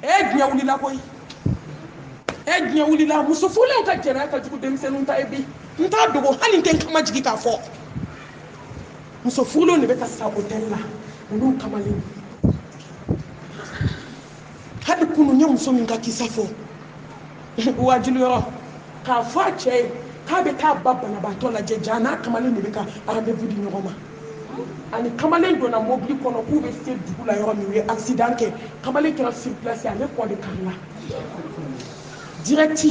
nya wuli la koy nya wuli la muso fule ka jera ka jugu demsenu ta ebi nta dogo hani ten kama jigi ka fo muso fule ne be ka sa hotel la ulu kamalen hadi kunu nya muso min ka kisa fo wajilu yo ka fa che ka be ta babba na ba to la je jana kamalen ne be ka rendez-vous di nyoma ani kamalen donna mobili kono ku be se dugu la yoro mi we accident ke kamalen kira sur place ya le ko de kanla directi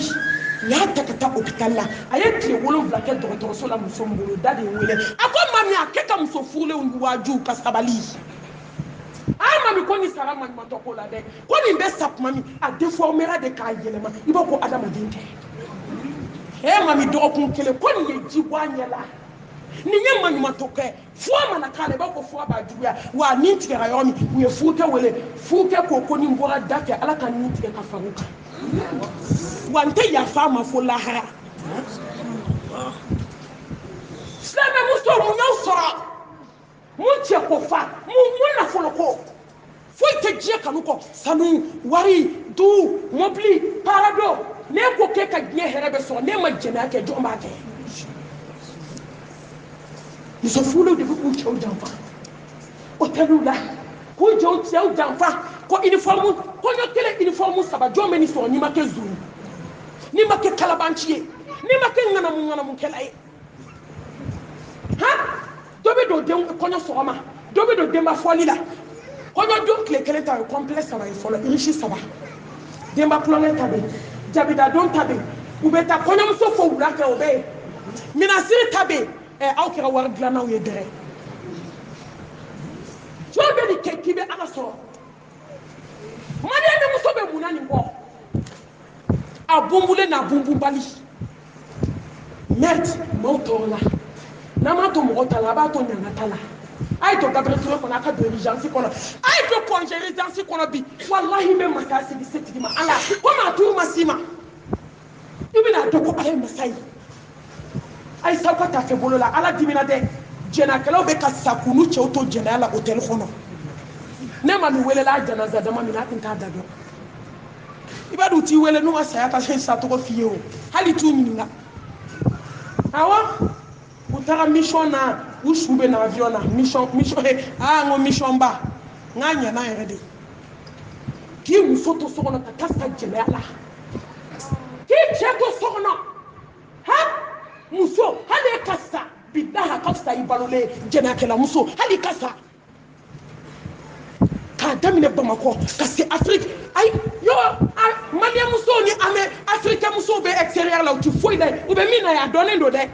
ya takata hôpital la aye kle wolo blake docteur so la muso mbolo dade wele ako mami akeka muso furle waju kasabali mami ko ni sara mami matoko la de ko ni be sap mami a déformera de ka yelema ibo ko adama dinte mami do ko kele ko ni ji wanyela ni nye manyuma toke fo mana kale ba ko fo ba duya wa ni tigara yomi we fuke wele fuke ko ni mbora dake ala kan ni tigara ka faruka wante ya fama fo lahara slama muso mu nyaw sora mu che ko fa mu na fo ko fo te je kanu ko sanu wari du mobli parado ne ko ke ka gye herebe so ne ma jena ke jomba ke muso fulu de ku chau janfa hôtel là ku chau janfa ko uniforme ko nyokele uniforme saba jome ni so ni make zuru ni make kalabanchie ni make ngana mu kelai ha dobe do dem ko nyo so ma dobe do dem ba foli la ko nyo do kele ta complexe saba ifolo irishi saba dem ba plonge tabe jabida don tabe ubeta ko nyo so fo wura ke obe minasiri tabe aw kira war glana we dere jobe ni kekibe ana so mane muso be munani ko abumbule na bumbumbali merde motola na mato motala ba to nyanga tala ay to gabriel ko na ka do urgence ko ay to congé urgence ko bi wallahi me makasi bi setigi ma ala ko ma tu masima ibina to ko ay masai ay sakata fe bolola ala dimina de jena kala be ka sakunu che auto jena la hotel khono ne ma mi wele la janaza dama mi na tin ka dado ibadu ti wele no asaya ka sen sa to ko fiye o hali tu minga awa utara mission na usube na avion na mission ngo mission ba nganya na yede ki mu soto sokono ka kasa jena la ki cheto sokono ha muso hali kasa bidaha kasa ibalole jena kala muso hali kasa ka damine Bamako kasi Afrique ay yo mali muso ni ame Afrique muso be extérieur la tu foi dai ube mina ya donne do de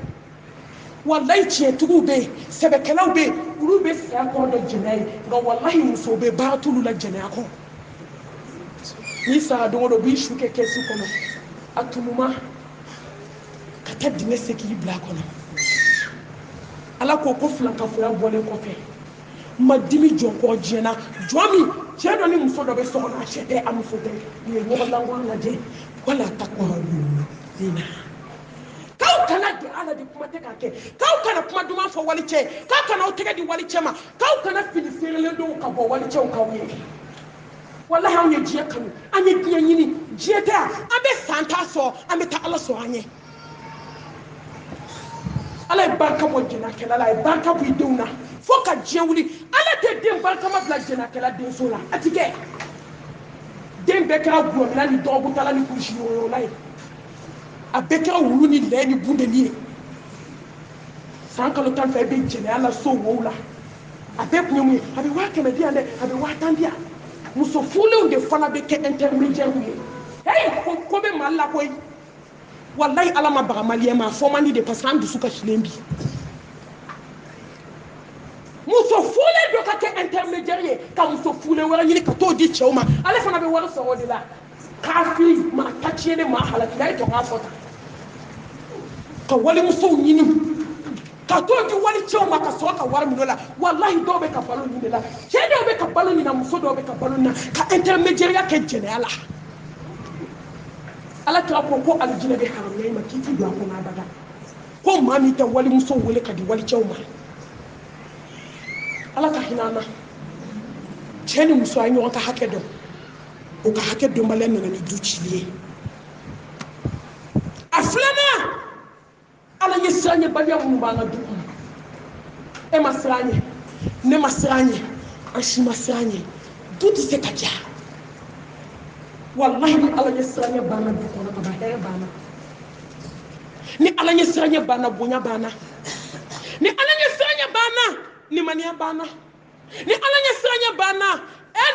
wallahi tie tugu be sebe kala be ulu be sa ko do jena ga wallahi muso be batulu la jena ko ni sa do do bi shuke kesu kono atumuma kata dinga seki bla kono ala ko ko flanka fo ya bole ko fe madimi jonko jena jomi chedo ni muso do be so na chede am fote ni wo la ngwa je wala takwa dina kaw kana de ala di kuma te kake kaw kana kuma duma fo wali che kaw kana o tege di wali che ma kaw kana fili serele do ka bo wali che o kaw ye wallahi on ye je kanu anye dia nyini je ta abe santa so ambe ta ala so anye ala barka bo jena kala la barka bu iduna foka jewuli ala te dem barka ma bla jena kala den so la atike dem be kra gwo mi la ni dogu tala ni ku shiro la abeka wulu ni le ni bunde ni sanka lo tan fe be jena ala so wo la abe kunyu abe wa keme dia le abe wa tandia muso fule unde fana be ke intermédiaire wi hey ko be malla koy wallahi ala ma baga maliyema fo mani de parce que am dusuka shilembi muso fule do ka ke intermédiaire ka muso fule wara nyini ka to di chewma ala fana be wara so de la kafi ma tachiene ma halaki dai to ka fota ka wali muso nyini ka to di wali chewma ka so ka wara mi dola wallahi do be ka balo nyini la chede be ka balo nyina muso do be ka balo na ka intermédiaire ke jene ala ala ta ko aljina be haram ne ma kiti do ko na daga ko mami ta wali muso wole ka di wali chewma ala ka hinana cheni muso anyo ka hake do o ka hakɛ dɔnbaliya nana ni du cili ye a filanan ala ɲɛ siran ɲɛ baliya minnu b'an ka du kɔnɔ e ma siran ɲɛ ne ma siran ɲɛ an si ma siran ɲɛ du tɛ se ka diya wallahi ni ala ɲɛ siran ɲɛ banna du kɔnɔ ka ban hɛrɛ banna ni ala ɲɛ siran ɲɛ banna bonya banna ni ala ɲɛ siran ɲɛ banna nimaniya banna ni ala ɲɛ siran ɲɛ banna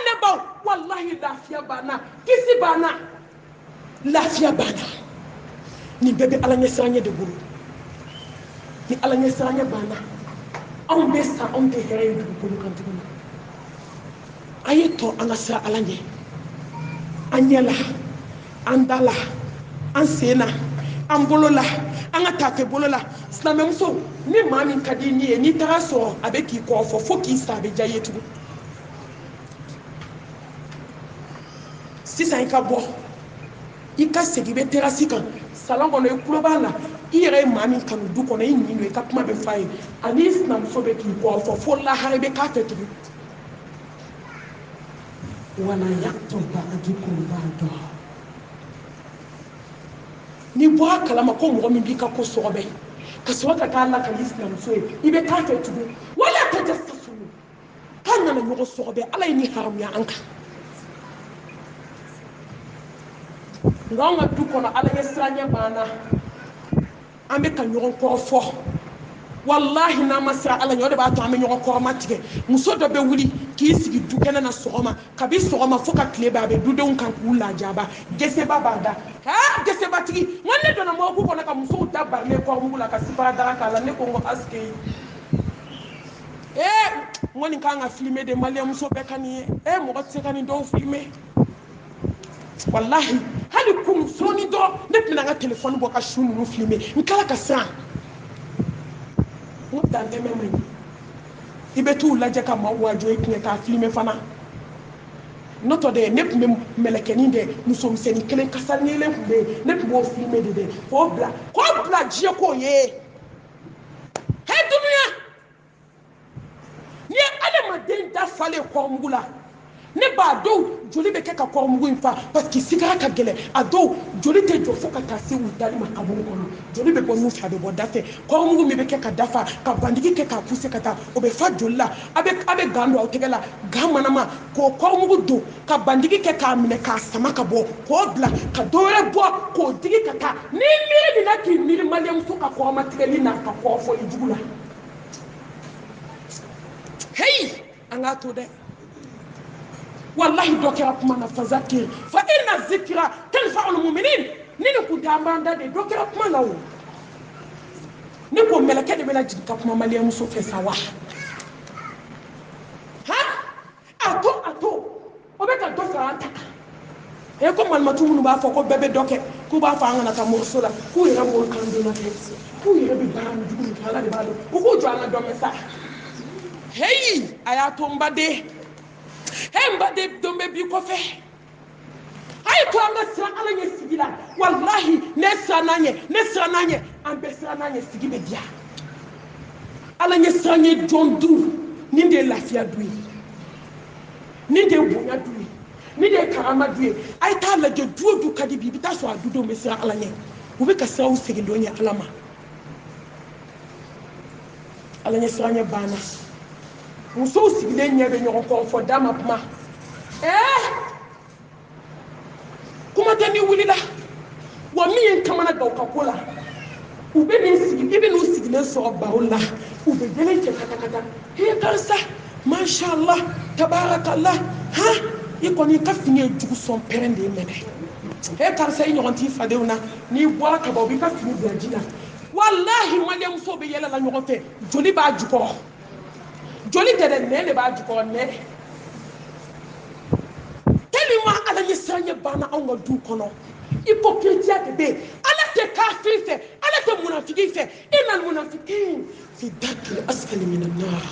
ne baw wallahi lafiya banna kisi banna lafiya banna ni bɛɛ bɛ ala ɲɛ siran ɲɛ de bolo ni ala ɲɛ siran ɲɛ banna anw bɛ sa anw tɛ hɛrɛ ye dugukolo kan tuguni a ye tɔ an ka siran ala ɲɛ an ɲɛ la an da la an sen na an bolo la an ka tafe bolo la silamɛmuso ni maa min ka di ni ye n'i taga sɔrɔ a bɛ k'i kɔ fɔ fo k'i sa a bɛ diya i ye tugun sisan i ka bɔ i ka segin i bɛ terasi kan salon kɔnɔ i tulo b'a la i yɛrɛ ye maa min kanu du kɔnɔ i ɲin don i ka kuma bɛ f'a ye ani i sinamuso bɛ k'i kɔ fɔ fo lahara i bɛ k'a fɛ tugun wala yaktub ba'dukum ba'da ni bɔra kalama ko mɔgɔ min b'i ka ko sɔgɔbɛ ka sɔrɔ ka k'a la ka i sinamuso ye i bɛ k'a fɛ tugun wala tajassasu k'a nana ɲɔgɔn sɔgɔbɛ ala ye ni haramuya an kan nka anw ka du kɔnɔ ala ɲɛ siran ɲɛ banna an bɛ ka ɲɔgɔn kɔrɔ fɔ wallahi n'an ma siran ala ɲɛ o de b'a to an bɛ ɲɔgɔn kɔrɔma tigɛ muso dɔ bɛ wuli k'i sigi du kɛnɛ na sɔgɔma kabi sɔgɔma fo ka tile bɛn a bɛ dudenw kan k'u lajaba geseba b'a da gesebatigi n ko ne donna mɔgɔku kɔnɔ ka musow da barilen kɔrɔmugu la ka sifara daga k'a la ne ko n ko asike n ko nin kan ka filime de maliyɛnmuso bɛɛ ka nin ye mɔgɔ tɛ se ka nin dɔw filime wallahi hali kunu sɔɔni dɔrɔn ne tun bɛna n ka telefɔni bɔ ka su ninnu filime n kala ka siran n ko dantɛmɛ man ɲi i bɛ t'u lajɛ ka maaw wajɔ i kun k'a filime fana n'o tɛ dɛ ne tun bɛ mɛlɛkɛnin dɛ musomisɛnnin kelen kasaɲɛlen tun bɛ yen ne tun b'o filime de dɛ k'o bila diɲɛ k'o ye dunuya n'i ye adamaden dafalen kɔrɔmugu la ne b'a dɔw joli bɛ kɛ ka kɔrɔmugu in fa parce que sigara ka gɛlɛn a dɔw joli tɛ jɔ fo ka taa se u dali ma kaburu kɔnɔ joli bɛ bɔ nun fɛ a bɛ bɔ da fɛ kɔrɔmugu min bɛ kɛ ka dafa ka bandigi kɛ k'a poussé ka taa o bɛ fa joli la a bɛ gan don aw tɛgɛ la gan manama k'o kɔrɔmugu don ka bandigi kɛ k'a minɛ k'a sama ka bɔ k'o bila ka dɔwɛrɛ bɔ k'o digi ka taa ni miiri min na k'i miiri maliyɛnmuso ka kɔrɔmatigɛli n'a ka kɔrɔfɔli jugu la heyi an k'a to dɛ wallahi dɔ kɛra kuma na fazakir fa inna zikra tanfa'ul mu'minin ni nin kun t'an b'an da de dɔ kɛra kuma la o ne ko mɛlɛkɛ de bɛna jigin ka kuma maliyɛnmuso fɛ sa wa a to o bɛ ka dɔ fara an ta kan ko malimatu minnu b'a fɔ ko bɛɛ bɛ dɔ kɛ k'u b'a fɔ an kana taa moriso la k'u yɛrɛ b'o kan donna kɛ k'u yɛrɛ bɛ baara min jugu min kɛ ala de b'a dɔn u k'u jɔ an ka dɔ mɛn sa heyi a y'a to n baden n baden don bɛ bi kɔfɛ a ye to an ka siran ala ɲɛ sigi la walahi ne siran n'an ɲɛ an bɛɛ siran n'an ɲɛ sigi bɛ diya ala ɲɛ siran ɲɛ jɔn du nin de ye lafiya du ye nin de ye bonya du ye nin de ye karama du ye a ye t'a lajɛ du o du ka di bi i bɛ taa sɔrɔ a dudenw bɛ siran ala ɲɛ u bɛ ka siraw segin dɔn ɲɛ ala ma ala ɲɛ siran ɲɛ banna musow sigilen ɲɛ bɛ ɲɔgɔn kɔrɔ fɔ da ma kuma kuma tɛ ni wulila wa min ye kamana gan u ka ko la u bɛ nin sigi i bɛ n'u sigilen sɔrɔ baro la u bɛ yɛlɛ cɛ katakata karisa masha Allah tabarakallah i kɔni i ka fini ye jugu sɔn pɛrɛn de ye minɛ karisa i ɲɔgɔn t'i fadenw na n'i bɔra ka ban u b'i ka fini bila ji la walahi maliyɛnmusow bɛ yɛlɛla ɲɔgɔn fɛ joli b'a jukɔrɔ joli tɛ dɛ nɛn de b'a jukɔrɔ nɛn tellement ala ɲɛ siranɲɛ banna anw ka du kɔnɔ hypocrisia de bɛ yen ala tɛ kafiri fɛ ala tɛ munafiki fɛ innal munafiqin fi darkil asfali minan nar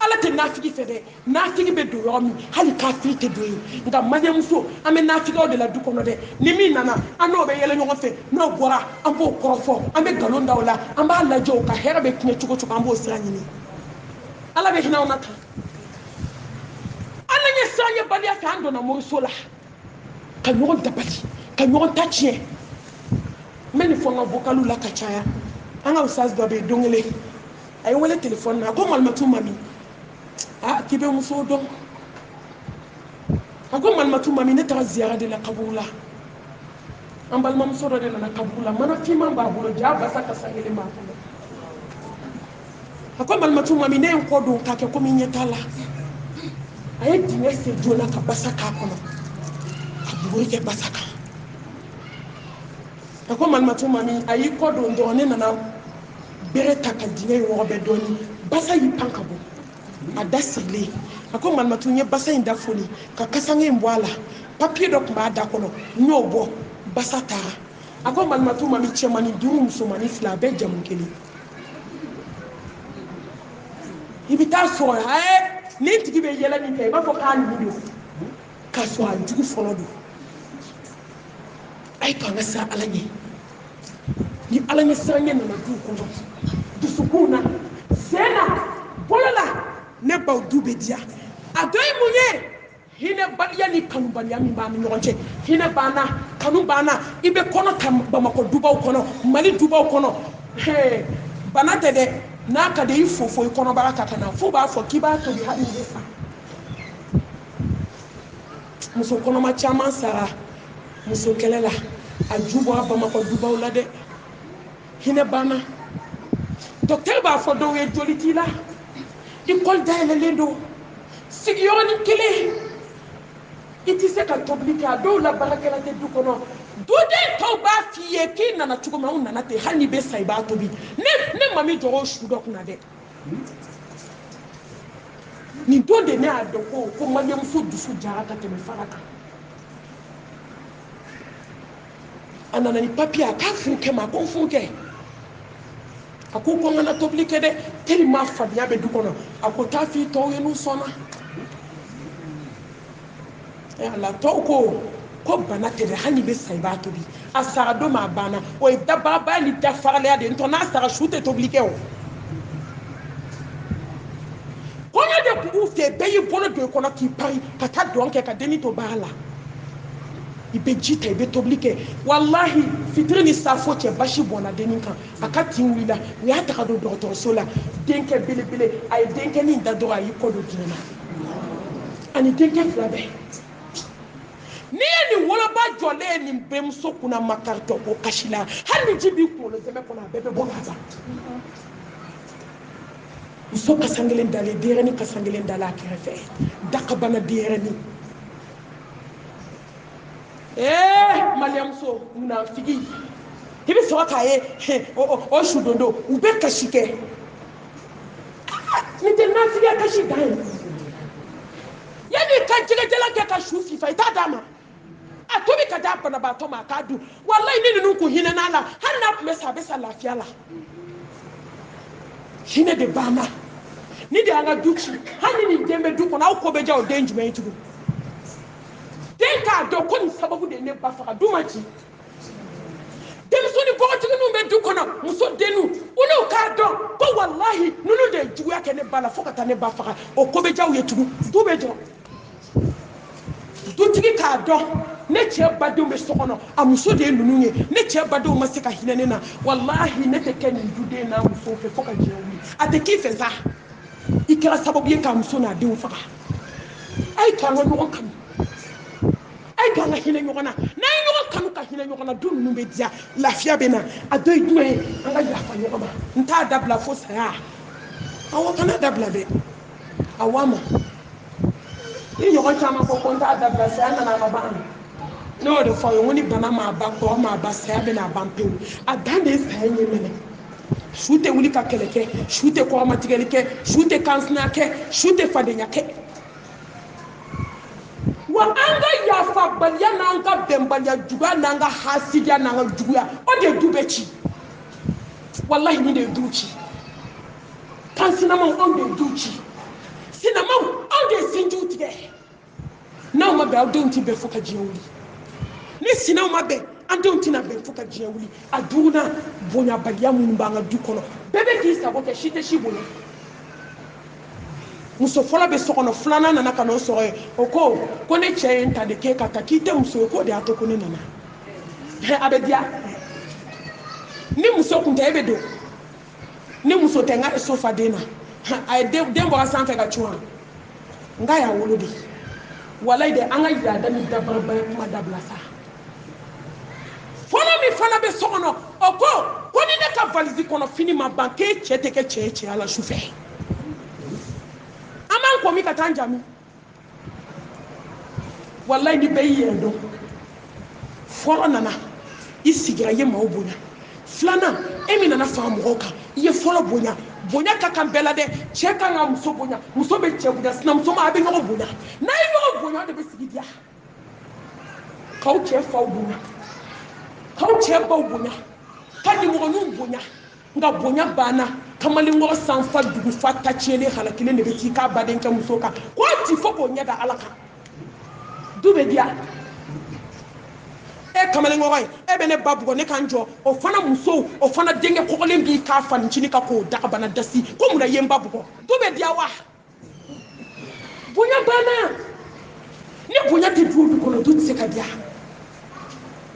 ala tɛ nafigi fɛ dɛ nafigi bɛ don yɔrɔ min hali kafiri tɛ don yen nka maliyɛnmuso an bɛ nafigiw de la du kɔnɔ dɛ ni min nana an n'o bɛ yɛlɛ ɲɔgɔn fɛ n'o bɔra an b'o kɔrɔfɔ an bɛ nkalon da o la an b'a lajɛ o ka hɛrɛ bɛ tiɲɛ cogo cogo an b'o sira ɲini ala bɛ hinɛ anw na tan ala ye sanye baliya fɛ an donna moriso la ka ɲɔgɔn dabali ka ɲɔgɔn ta tiɲɛ n bɛ nin fɔ n ka vocalu la ka caya an ka usaz dɔ bɛ yen don kelen a ye wele telefɔni na a ko malimatu mami k'i bɛ muso dɔn a ko malimatu mami ne taara ziyara de la kaburu la an balimamuso dɔ de nana kaburu la mana finman b'a bolo ja basa ka san kelen b'a bolo a ko malimatu mami ne ye n kɔ don k'a kɛ komi ɲɛ t'a la a ye dingɛ sen joona ka basa k'a kɔnɔ ka buguri kɛ basa kan a ko malimatu mami a y'i kɔ don dɔrɔn ne nana bere ta ka dingɛ in wɔgɔbɛ dɔɔni basa y'i pan ka bɔ a da sigilen a ko malimatu n ye basa in da foni ka kasange in bɔ a la papiye dɔ tun b'a da kɔnɔ n y'o bɔ basa taara a ko malimatu mami cɛmani 5 musomani 2 a bɛɛ jamu kelen i bɛ taa sɔrɔ nin tigi bɛ yɛlɛ min kɛ i b'a fɔ k'a nin don k'a sɔrɔ a jugu fɔlɔ don a ye to an ka siran ala ɲɛ ni ala ɲɛ siranɲɛ nana du kɔnɔ dusukun na sen na bolo la ne baw du bɛ diya a dɔ ye mun ye hinɛbaliya ni kanubaliya min b'an ni ɲɔgɔn cɛ hinɛ banna kanu banna i bɛ kɔnɔ ta bamakɔ dubaw kɔnɔ mali dubaw kɔnɔ bana tɛ dɛ n'a ka di i fo i kɔnɔbara ka na fo b'a fɔ k'i b'a tobi hali bɛ sa muso kɔnɔma caman sara muso kɛlɛ la a ju bɔ a bamakɔ dubaw la dɛ hinɛ banna docteur b'a fɔ dɔw ye joli t'i la école dayɛlɛlen don sigiyɔrɔnin kelen i tɛ se ka tobili kɛ a dɔw la baarakɛla tɛ du kɔnɔ duden tɔw b'a f'i ye k'i nana cogo min anw nana ten hali n'i bɛ sa i b'a tobi ne mami jɔrɔ o su dɔ kunna dɛ nin don de ne y'a dɔn ko maliyɛmuso dusu jara ka tɛmɛ fara kan a nana ni papiye a k'a furu kɛ ma a ko n furu kɛ a ko n kana tobili kɛ dɛ tellement fadenya bɛ du kɔnɔ a ko taa f'i tɔw ye n'u sɔnna ala tɔw ko bana tɛ dɛ hali n'i bɛ sa i b'a tobi a sara don ma a banna o ye dababa ni dafaraleya de ye n'o tɛ n'a sara su tɛ tobili kɛ o kɔɲɔ de tun b'u fɛ yen bɛɛ y'i bolo don i kɔnɔ k'i pari ka taa dɔn kɛ ka denni to baara la i bɛ ji ta i bɛ tobili kɛ walahi fitiri ni safo cɛ basi bɔnna denni kan a ka tin wulila u y'a taga don dɔgɔtɔrɔso la denkɛ belebele a ye denkɛnin da dɔrɔn a y'i kɔ don diɲɛ na ani denkɛ 2 bɛɛ n'i ye nin woloba jɔlen ye nin bɛnmuso kunna makaritɔ ko kasi la hali ni ji b'i kunkolo zɛmɛ kɔnɔ a bɛɛ bɛ bɔ ka ban muso kasan kelen dalen denyɛrɛnin kasan kelen dalen a kɛrɛfɛ dakabana denyɛrɛnin maliyɛmuso munafigi i bɛ sɔrɔ k'a ye o su don don u bɛ kasi kɛ nin tɛ nafigiya kasi dan ye yanni ka jɛgɛjalan kɛ ka su fifa i t'a d'a ma a tobi ka d'a banabaatɔ ma a k'a dun walayi ni ninnu kun hinɛn'a la hali n'a tun bɛ sa a bɛ sa lafiya la hinɛ de banna ni de y'an ka du ci hali ni nin den bɛ du kɔnɔ aw ko bɛ diya o den jumɛn ye tugun den k'a dɔn ko nin sababu de ye ne ba faga du ma ci denmuso ni bɔgɔtigininw bɛ du kɔnɔ muso denninw olu k'a dɔn ko walahi ninnu de ye juguya kɛ ne ba la fo ka taa ne ba faga o ko bɛ diya u ye tugun du bɛ jɔ dutigi k'a dɔn ne cɛ badenw bɛ so kɔnɔ a muso de ye ninnu ye ne cɛ badenw ma se ka hinɛ ne na walahi ne tɛ kɛ nin duden n'a musow fɛ fo ka diɲɛ wuli a tɛ k'i fɛ sa i kɛra sababu ye k'a muso n'a denw faga a ye to an ka ɲɔgɔn kanu a ye to an ka hinɛ ɲɔgɔn na n'an ye ɲɔgɔn kanu ka hinɛ ɲɔgɔn na du ninnu bɛ diya lafiya bɛ na a dɔ ye jumɛn ye an ka yafa ɲɔgɔn ma n t'a dabila fo saya awɔ kana dabila dɛ awɔ a ma ni ɲɔgɔn caman ko ko n t'a dabila saya nana a ma ban ne y'o de fɔ a ye n ko ni bana m'a ban kɔrɔ m'a ban saya bɛ n'a ban pewu a dan de ye saya ɲɛ minɛ su tɛ wuli ka kɛlɛ kɛ su tɛ kɔrɔmatigɛli kɛ su tɛ kansinaya kɛ su tɛ fadenya kɛ wa an ka yafabaliya n'an ka bɛnbaliya juguya n'an ka hasidiya n'an ka juguya o de ye du bɛɛ ci walahi ni de ye du ci kansinamaw anw de ye du ci sinamaw anw de ye sinjiw tigɛ n'aw ma bɛn aw denw tɛ bɛn fo ka diɲɛ wuli ni sinaw ma bɛn an denw tɛna bɛn fo ka diɲɛ wuli a duurunan bonyabaliya minnu b'an ka du kɔnɔ bɛɛ bɛ k'i sago kɛ si tɛ si bonya muso fɔlɔ bɛ so kɔnɔ filanan nana ka n'o sɔrɔ yen o ko ne cɛ ye n ta de k'e ka taa k'i tɛ muso ye k'o de y'a to ko ne nana a bɛ diya ni muso kun tɛ e bɛ don ni muso tɛ n ka so fa den na a ye den bɔra sanfɛ ka cun n ka y'a wolo de walayi de an ka yaada ni dabarabaya kuma dabila sa fɔlɔ min fana bɛ so kɔnɔ o ko ni ne ka valise kɔnɔ fini ma ban k'e cɛ tɛ kɛ cɛ ye cɛya la su fɛ an b'an kɔmi ka taa an jaabi walayi ni bɛɛ y'i yɛrɛ dɔn fɔlɔ nana i sigira i ye maaw bonya filanan e min nana fara mɔgɔw kan i ye fɔlɔ bonya bonya ka kan bɛɛ la dɛ cɛ kan ka muso bonya muso bɛ cɛ bonya sinamuso ma a bɛ ɲɔgɔn bonya n'a ye ɲɔgɔn bonya o de bɛ sigi diya k'aw cɛ faw bonya k'aw cɛ baw bonya ka nimɔgɔninw bonya nka bonya banna kamalenkɔrɔ sanfa dugu fa ta tiɲɛlen hala kelen de bɛ t'i k'a baden kɛ muso kan k'o ti fo k'o ɲɛ da ala kan du bɛ diya e kamalenkɔrɔ ye e bɛ ne ba bugɔ ne kan jɔ o fana musow o fana denkɛ kɔgɔlen b'i k'a fanicini kan k'o dagabana dasi ko mun na i ye n ba bugɔ du bɛ diya wa bonya banna ni bonya tɛ du kɔnɔ du tɛ se ka diya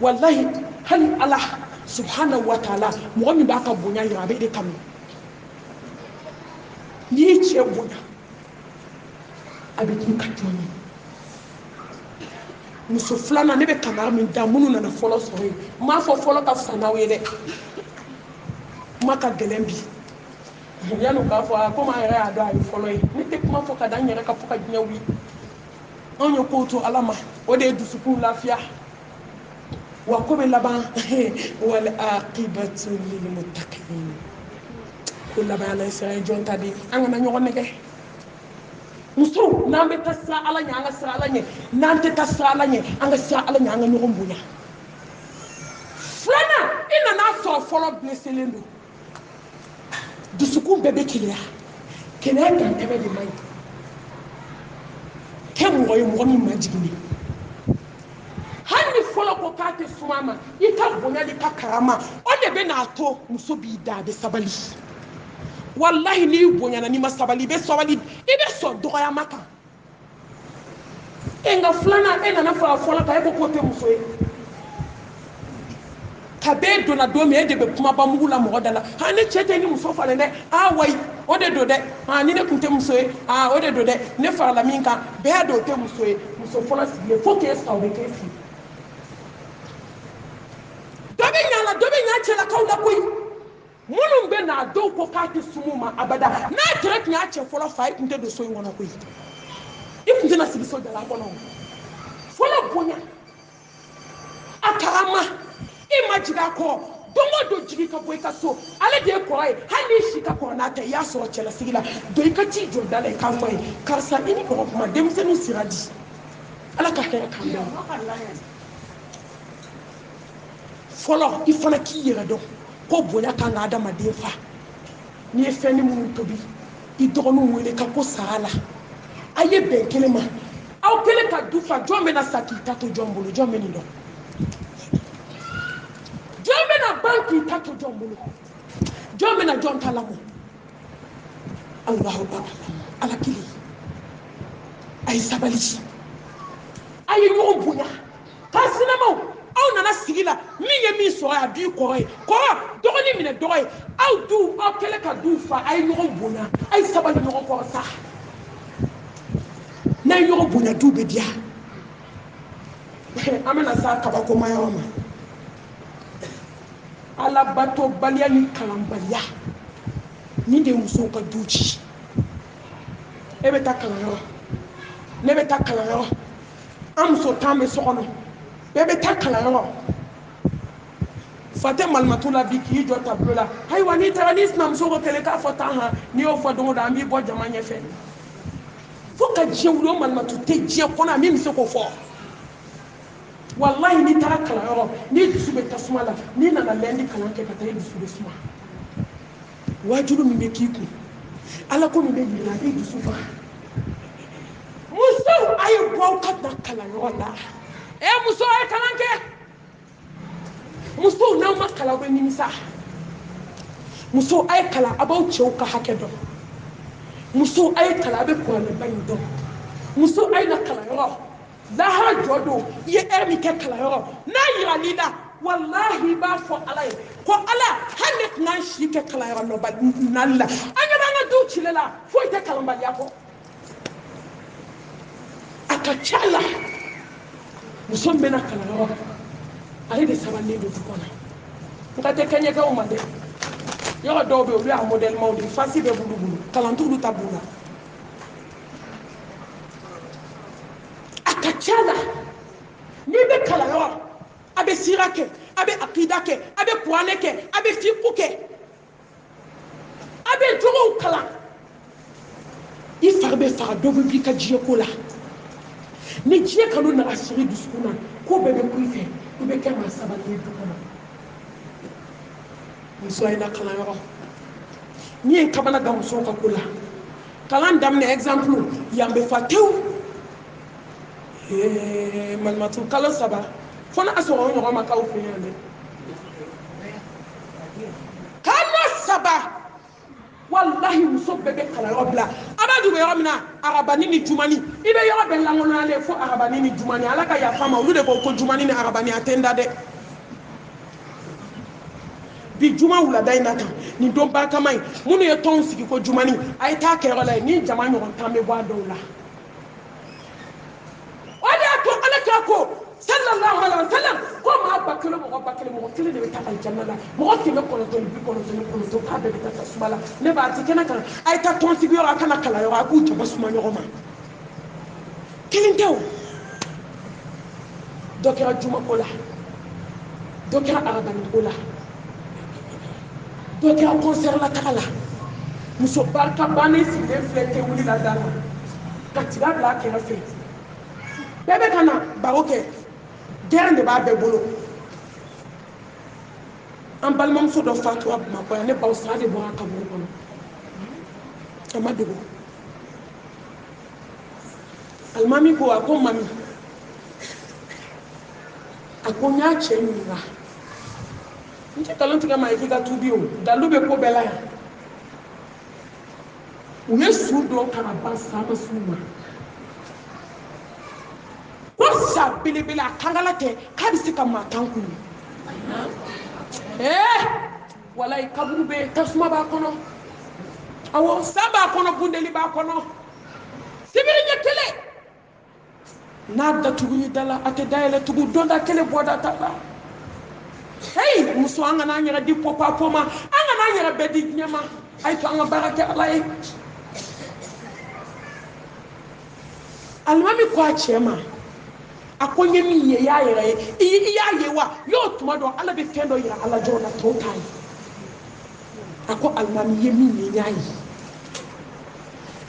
walahi hali ala subhanahu wa ta'ala mɔgɔ min b'a ka bonya yira a bɛ e de kanu n'i ye cɛ bonya a bɛ k'i ka jɔn ye muso filanan ne bɛ kangari min da minnu nana fɔlɔ sɔrɔ yen n m'a fɔ fɔlɔ ka fisa n'aw ye dɛ kuma ka gɛlɛn bi yanni k'a fɔ komi an yɛrɛ y'a dɔn a ye fɔlɔ ye ne tɛ kuma fɔ ka da n yɛrɛ ka fɔ ka diɲɛ wuli anw ye kow to ala ma o de ye dusukun lafiya wa ko bɛ laban wal aqibatu lil muttaqin ko laban ala sira ye jɔn ta de ye an kana ɲɔgɔn nɛgɛ muso n'an bɛ taa sira ala ɲɛ an ka sira ala ɲɛ n'an tɛ taa sira ala ɲɛ an ka sira ala ɲɛ an ka ɲɔgɔn bonya filanan i nana sɔrɔ fɔlɔ blesselen don dusukun bɛɛ bɛ keleya keleya dantɛmɛ de man ɲi kɛ mɔgɔ ye mɔgɔ min ma jigin hali ni fɔlɔ ko k'a tɛ suma ma i ka bonya ni ka karama o de bɛ n'a to muso b'i da a bɛ sabali wallahi n'i bonyana n'i ma sabali i bɛ sabali i bɛ sɔn dɔgɔyama kan nka filanan e nana fara fɔlɔ kan e ko k'o tɛ muso ye ka bɛɛ donna don min e de bɛ kumaba mugu la mɔgɔ da la ne cɛ tɛ ni muso falen dɛ wayi o de don dɛ ni ne tun tɛ muso ye o de don dɛ ne farala min kan bɛɛ y'a dɔn o tɛ muso ye muso fɔlɔ sigilen fo k'e sa o bɛ k'e fili dɔ bɛ ɲa la dɔ bɛ ɲa cɛlakaw la koyi minnu bɛ n'a dɔw ko k'a tɛ sumu ma abada n'a kɛra tun y'a cɛ fɔlɔ fa e tun tɛ don so in kɔnɔ koyi i tun tɛna sigi so jala kɔnɔ fɔlɔ bonya a karama i ma jigin a kɔrɔ don o don jigi ka bɔ i ka so ale de ye kɔrɔ ye hali n'i si ka kɔrɔ n'a tɛ i y'a sɔrɔ cɛlasigi la don i ka t'i jɔ da la i k'a fɔ ye karisa i ni mɔgɔ kuma denmisɛnninw sira di ala ka hɛrɛ k'an bɛɛ fɔlɔ i fana k'i yɛrɛ dɔn ko bonya kan ka adamaden fa n'i ye fɛn ni minnu tobi i dɔgɔninw wele ka ko sara la a ye bɛn kelen ma aw kelen ka du fa jɔn bɛna sa k'i ta to jɔn bolo jɔn bɛ nin dɔn jɔn bɛna ban k'i ta to jɔn bolo jɔn bɛna jɔn ta lamɔ alahu akbar ala kelen a ye sabali a ye ɲɔgɔn bonya k'a sinamaw aw nana sigi la min ye min sɔrɔ a b'i kɔrɔ ye kɔrɔ dɔgɔnin minɛ dɔgɔ ye aw kɛlen ka du fa a ye ɲɔgɔn bonya a ye sabali ɲɔgɔn kɔrɔ sa n'a ye ɲɔgɔn bonya du bɛ diya an bɛna se a kabakoma yɔrɔ ma alabatobaliya ni kalanbaliya nin de ye musow ka du ci e bɛ taa kalanyɔrɔ ne bɛ taa kalanyɔrɔ an muso tan bɛ so kɔnɔ bɛɛ bɛ taa kalanyɔrɔ fa tɛ malimatu la bi k'i jɔ tabolo la ayiwa n'i taara n'i sinamuso ko kelen k'a fɔ tan han n'i y'o fɔ don o don an b'i bɔ jama ɲɛfɛ fo ka diɲɛ wuli o malimatu tɛ diɲɛ kɔnɔ min bɛ se k'o fɔ wallahi n'i taara kalanyɔrɔ n'i dusu bɛ tasuma la n'i nana lɛndi kalan kɛ ka taa i dusu bɛ suma wajulu min bɛ k'i kun ala ko min bɛ yira a b'i dusu faga musow a ye bɔ aw ka na kalanyɔrɔ la muso a ye kalan kɛ musow n'aw ma kalan bɛ nimisa muso a ye kalan a b'aw cɛw ka hakɛ dɔn muso ay kala be ko le bayin do muso ay na kala yoro la ha jodo ye ermi ke kala yoro na yira lida wallahi ba fo alay ko ala hanet nan shi ke kala yoro no ba nalla anya na du chilela fo te kala mbali yako akachala muso mbena kala yoro ale de sabane do tukona ngate kenye ka umande yoro do be obi a model mawdi fasi be bulu kalantu du tabula akachala ni be kala yoro abe sirake abe akidake abe kwaneke abe fikuke abe jogo kala ifarbe fara do bi ka jiye kola ni jiye kanu na asiri duskuna ko be be kuife ibe kama sabane do tukona muso ay na kala yoro ni en kabana ga muso ka kula kalan damne exemple yambe fatew malmatu kala saba fona asoro nyoro maka o feyande kala saba wallahi muso bebe kala yoro bla abadu be yoro mina arabani ni jumani ibe yoro be langono ale fo arabani ni jumani alaka ya fama ulu de ko jumani ni arabani atenda de bi juma wula day nata ni don barka mai munu ye ton sigi ko jumani ay ta kero la ni jama nyon tambe bo dawla wala to alaka ko sallallahu alaihi wasallam ko ma bakelo mo kile de ta aljanna la mo ko me ko to bi ko to ka be ta subala ne ba ti kana kan ay ta ton sigi yo kana kala yo aku to basuma nyo ma kilintew dokera juma ko la dokera arabani ko la donc un concert la kala muso barka bane si de flete wuli la dala katira bla ke rafe bebe kana baroke guerre de ba be bolo en balmam so do fatwa ma ko ne ba usade bo aka bo kono amadugo almami ko akon mami akonya chenira nti talantu kama ikika tubio dalube ko bela ya uye sudo kana basa masuma ko sabili kangalate kabisi kama tanku wala ikabube tasuma ba kono awo saba kono bundeli ba kono sibiri nyekele nada tugu dala ate dayele tugu donda kele boda tala hey muso anga na nyara di popa poma anga na nyara bedi nyama ay to anga baraka alay almami kwa chema akonye mi ye ya ye wa yo tuma do ala be fendo yira ala jona to kai ako almami ye mi ye yayi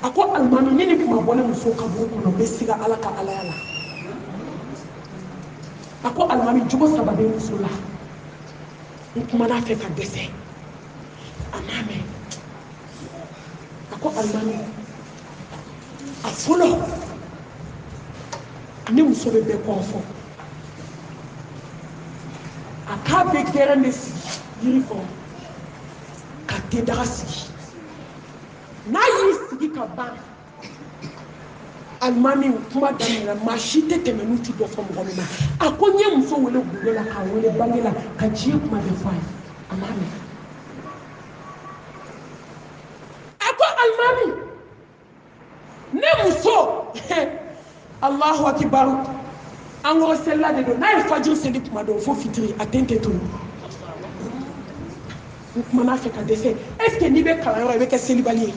ako almami ni kuma bole muso ka bu ko no be siga ala ka ala yala ako almami jugo sababe muso la kuma na fe ka dese amame ako almami afulo ni muso be konfo aka be kere nesi uniform ka te dasi na yi sigi ka ban almami kuma damira mashite temenu ti do fo mo ma akonye muso wele gulo la ka wele bangela ka ji kuma de fa amami ako almami ne muso Allahu akbar angoro sella de do na fajr sendi kuma do fo fitri atente to kuma na fe ka dese est-ce que ni be kala yoro be ka selibalier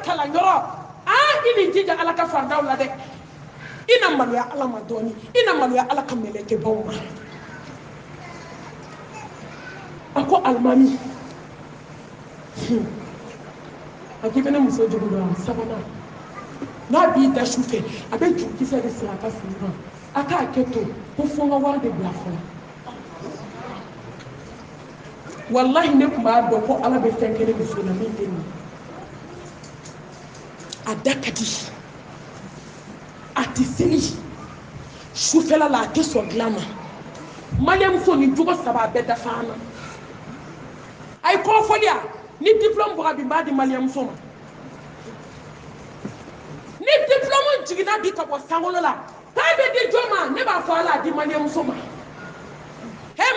kala ngoro ini jija ala ka fardaw la de ina malu ya ala madoni ina malu ya ala kameleke bawma ako almami akibena muso jogo do sabana na bi da shufe abe juki se de sira ka sira aka keto ko fonga war de bla fola wallahi ne kuma do ko ala be fenkele muso na min deni adakati atisili shufela la te so glama malem so ni jugo saba beda fana ay ko folia ni diplôme bɔra bi n b'a di maliyɛnmuso ma ni diplôme jiginna bi ka bɔ sankolo la k'a bɛ di jɔn ma ne b'a fɔ ala a di maliyɛnmuso ma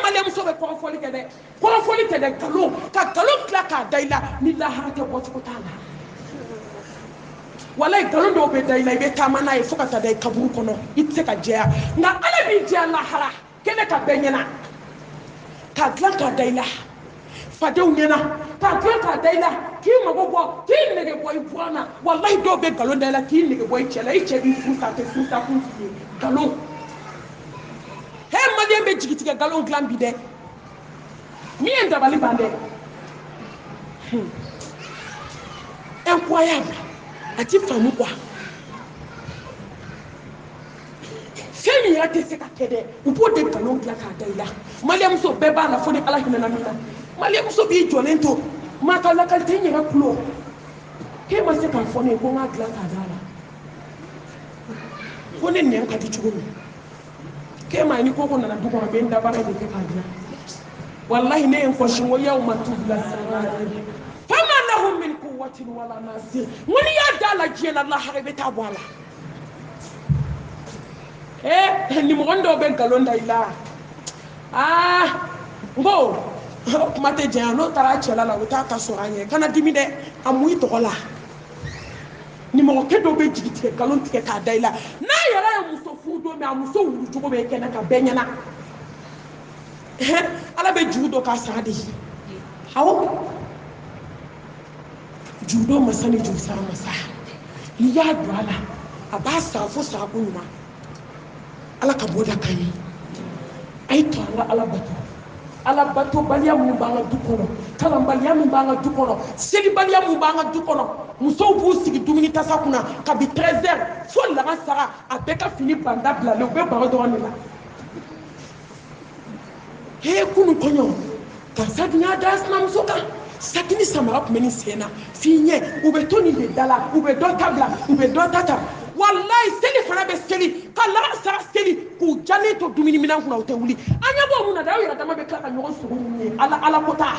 maliyɛnmuso bɛ kɔrɔfɔli kɛ dɛ kɔrɔfɔli tɛ dɛ nkalon ka nkalon tila k'a da i la ni lahara tɛ bɔcogo t'a la walayi nkalon dɔw bɛ da i la i bɛ taama n'a ye fo ka taa da i kaburu kɔnɔ i tɛ se ka jɛya nka ala b'i jɛya lahara kɛnɛ ka bɛɛ ɲɛna k'a dilan k'a da i la fadenw ɲɛna k'a dilan k'a da i la k'i mago bɔ k'i nege bɔ i buran na walayi dɔw bɛ nkalon da i la k'i nege bɔ i cɛ la i cɛ b'i furu sa a tɛ furu sa kun f'i ye nkalon maliyɛn bɛ jigi tigɛ nkalon dilan bi dɛ min ye dabali ban dɛ incroyable a ti faamu quoi fɛn min yɛrɛ tɛ se ka kɛ dɛ u b'o de nkalon dilan k'a da i la maliyɛnmuso bɛɛ b'a la fo ni ala hinɛna min na maliyɛnmuso b'i jɔlen to maa ka lakali tɛ n yɛrɛ tulo k'e ma se k'a fɔ ne ye ko n k'a dilan k'a da la ko ne nɛn ka di cogo min k'e ma ye ni koko nana du kɔnɔ bɛ n dabara de kɛ k'a dilan wallahi ne ye n fɔsi n ko yawma tubla sara'ir fama lahum min quwwatin wala nasir n ko n'i y'a da la diɲɛ na lahara i bɛ taa bɔ a la nimɔgɔnin dɔw bɛ nkalon da i la n ko kuma tɛ jɛnya n'o taara a cɛla la o t'a ka sɔrɔ an ye kana dimi dɛ a mun i tɔgɔ la nimɔgɔkɛ dɔw bɛ jigi tigɛ nkalon tigɛ k'a da i la n'a yɛrɛ ye muso furu don min a muso wulu cogo bɛ kɛnɛ ka bɛɛ ɲɛna ala bɛ juru dɔ k'a sara de ye awɔ juru dɔ masa ni juru sara masa n'i y'a don a la a b'a sara fo sarako ɲuman ala ka bɔ da kan ye a ye to an ka ala bato baliya min b'an ka du kɔnɔ kalanbaliya min b'an ka du kɔnɔ selibaliya min b'an ka du kɔnɔ musow b'u sigi dumuni tasa kunna kabi 13 heures fo laga sara a bɛɛ ka fini banda bilalen u bɛ baro dɔrɔn de la kunu kɔɲɔ karisa dun y'a da sinamuso kan saki ni samara tun bɛ nin sen na f'i ɲɛ u bɛ to nin de da la u bɛ dɔ ta bila u bɛ dɔ ta ta walayi seli fana bɛ seli ka laga sara seli k'u jalen to dumuni minɛn kunna u tɛ wuli an ɲɛ b'o mun na dɛ aw yɛrɛ dama bɛ tila ka ɲɔgɔn sogo ninnu ye ala ko ta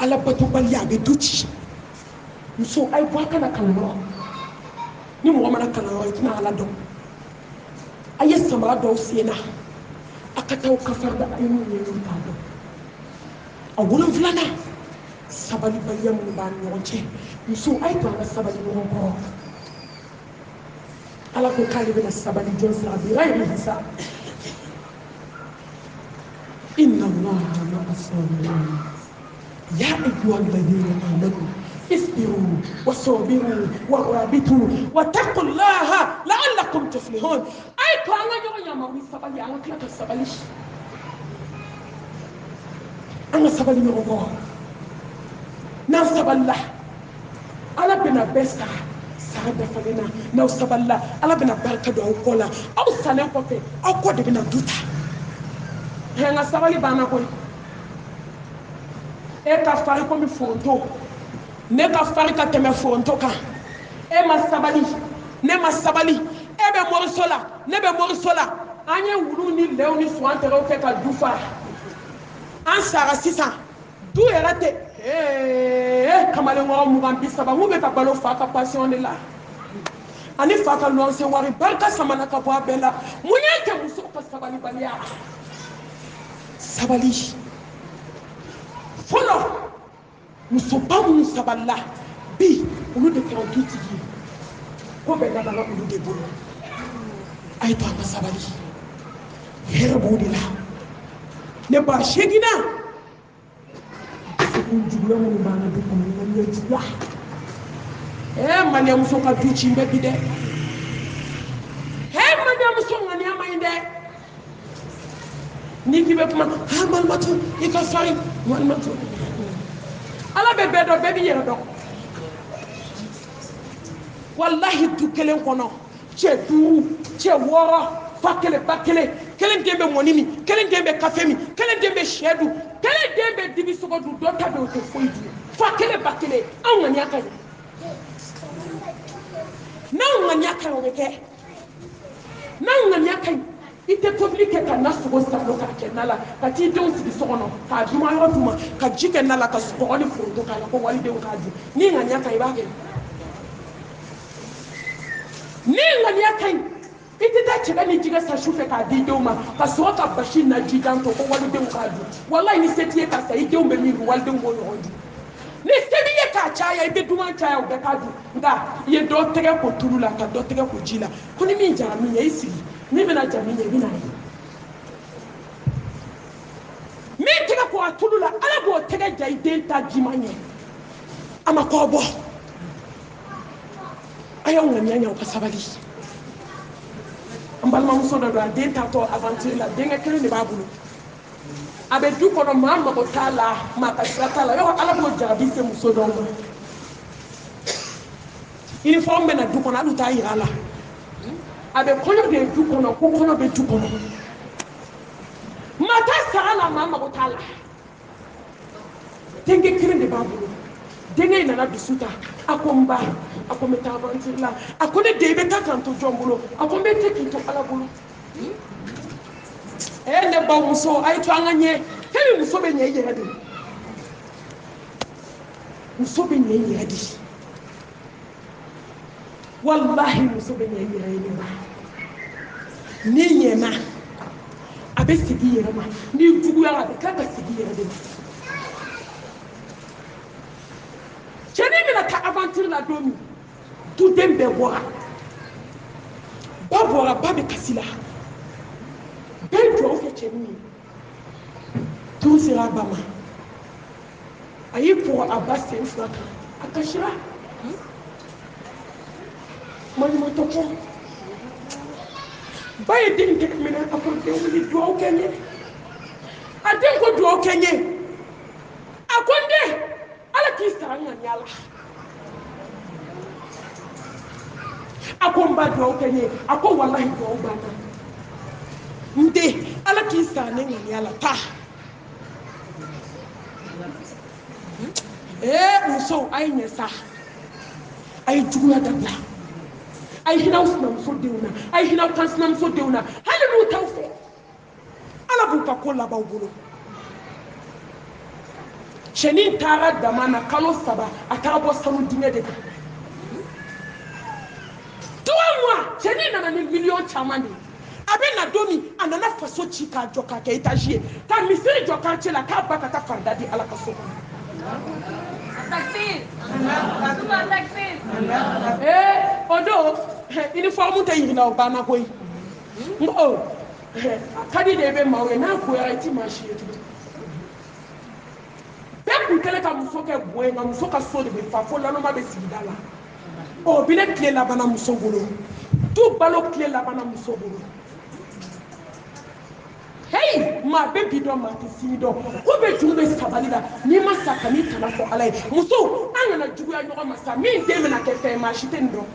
ala batobaliya a bɛ du ci muso a ye bɔ a kana kalanyɔrɔ ni mɔgɔ mana kalanyɔrɔ i tɛna ala dɔn a ye samara dɔw sen na a ka taa kafari da a ye mun ye k'a dɔn a wolonfilanan sabalibaliya minnu b'an ni ɲɔgɔn cɛ muso a ye to an ka sabali ɲɔgɔn kɔrɔ ala ko k'ale bɛna sabali jɔn sira bi ghayri hisab inna allaha ma'a sabirin ya ayyuha alladhina amanu اصبروا وصابروا ورابطوا واتقوا الله لعلكم تفلحون اي كوانا يوم يا مامي سبالي انا كلا سبالي انا سبالي يوم ناو سبالله على بنا بسا سعادة فلنا ناو سبالله على بنا بركة دو كولا او سالم كوفي او كود بنا دوتا هنا سبالي بانا كوي e ka fari komi foronto ne ka fari ka tɛmɛ foronto kan e ma sabali ne ma sabali e bɛ moriso la ne bɛ moriso la an ye wulu ni lɛw ni suwan tɛgɛw kɛ ka du fara an sara sisan du yɛrɛ tɛ kamalen wɔɔrɔ 20 30 mun bɛ ka balo fa ka passion de la ani fa ka lɔnse wari barika samana ka bɔ a bɛɛ la mun y'a kɛ muso ka sabalibaliya sabali fɔlɔ musoba minnu sabalila bi olu de kɛra dutigi ye ko bɛɛ labanna olu de bolo a ye to an ka sabali hɛrɛ b'o de la ne ba seginna sekun juguya minnu b'an ka du kɔnɔ ŋaniya juguya maliyɛnmuso ka du ci bɛ bi dɛ maliyɛnmuso ŋaniya man ɲi dɛ n'i k'i bɛ kuma malimatu i ka farin malimatu ala bɛ bɛɛ dɔn bɛɛ b'i yɛrɛ dɔn walahi du kelen kɔnɔ cɛ 5 cɛ 6 fa kelen ba kelen kelen den bɛ mɔni min kelen den bɛ kafe min kelen den bɛ sɛ dun kelen den bɛ dibi sogo dun dɔ ta bɛ o tɛ foyi dun fa kelen ba kelen anw ŋaniya ka ɲi n'anw ŋaniya ka ɲi o bɛ kɛ n'anw ŋaniya ka ɲi il te compliqué ka na sogo salo ka kenala ka ti don sigi sokono ka duma yo duma ka jike nala ka sogo ni fondo ka ko wali de ka du ni nganya ka ibage ni nganya kai ite ta cega ni jiga sa shufe ka di de ma ka so ka bashin na jidan to ko wali de ka du wallahi ni setiye ka sa ide umbe mi wali de mo yo du ni sebiye ka chaya ibe duma chaya o be ka du nga ye do tege ko tulula ka do tege ko jila ko ni mi jara mi ye isi ni bena jamine bina mi tege ko atulula ala bo tege jai denta jimanye ama ko bo ayo nganya ko sabali ambalma muso do denta to aventure la denga kele ne babulu abe du kono mama ko tala maka tala yo ala bo jabi se muso do uniforme na du kono alu ta yala abe kono de du kono ko kono be du kono mata sala mama ko tala tenge kire de babulu denge na bisuta akomba akometa aventure la akone de be takanto jombulo akombe tekinto ala bulu ne ba muso ay to anganye hebi muso be nye yedi muso be nye yedi wallahi muso be nye yedi ni nyema abe sigi yerema ni jugu ya abe kaka sigi yerema cheni mina ka aventure la domi tout dembe boa ba boa ba be kasila ben jo ke cheni tout sera bama ayi pour abasse une fois akashira mani motoko baye din tek mina apporter wuli do kenye aden ko do kenye akonde ala ki saranga nyala akomba do kenye akon wallahi do bana nde ala ki saranga nyala ta muso ay nyesa ay jugula dabla ay hinaw sunam so deuna ay hinaw tansnam so deuna halu tawfe ala bu ka kola bawbulo chenin tara damana kalo saba atabo sanu dinge de toi moi chenin na ni million chamani abe na domi anana faso chika joka ke etajie ta misiri joka chela ka baka ta fardadi ala kaso takfir Allah takfir odo uniforme te yina obana koy ngo kadi de be mawe na ko ya ti mashi etu be ku kele ka muso ke boy na muso ka so de be fa fo la no ma be sigidala o bile kle la bana muso bolo tu balo kle la bana muso bolo hey ma be bido ma ti sido ko be jumbe sabalida ni masaka ni tanafo alai muso anga na jugu ya nyoko masa mi de me na ke fe ma shite ndo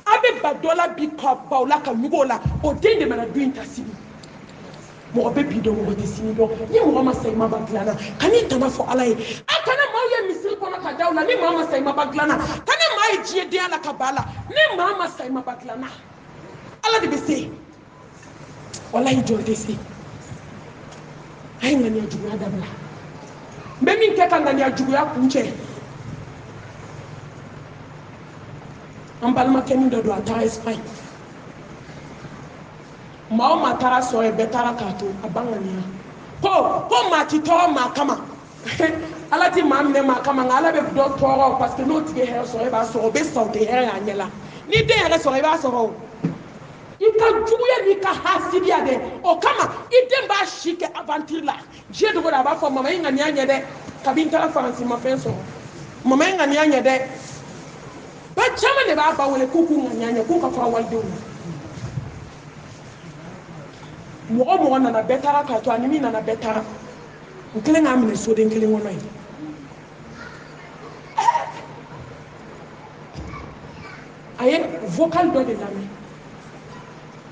abe badola bi ka paula ka nyugola o de de mana du intasibi mo be bido mo ti sido ni mo masa ma baglana kani tanafo alai akana ma ye misil kono ka dawla ni mama sai ma baglana kana ma ji de ala ka bala ni mama sai ma baglana ala de be se wallahi jonte si ay ngani ajugu adabla be min ke kan ngani ajugu ya kunche ambalma kemin do ata Espagne ma tara so e betara kato abangania ko ma ti to ma kama ala ti ma mne ma kama ngala be do toro parce que no ti he so e ba so be so te he anyela ni de he so e ba so ika juguya ni ka hasibiya de o kama ide ba shike aventure la je de goda ba fo mama inga ni anya de kabinta France ma fenso mama inga ni anya de ba chama ne ba ba wole kuku nga anya ku ka fa walde mo na betara ka to animi na betara nkele nga amene so de nkele ngono yi aye vocal do de lami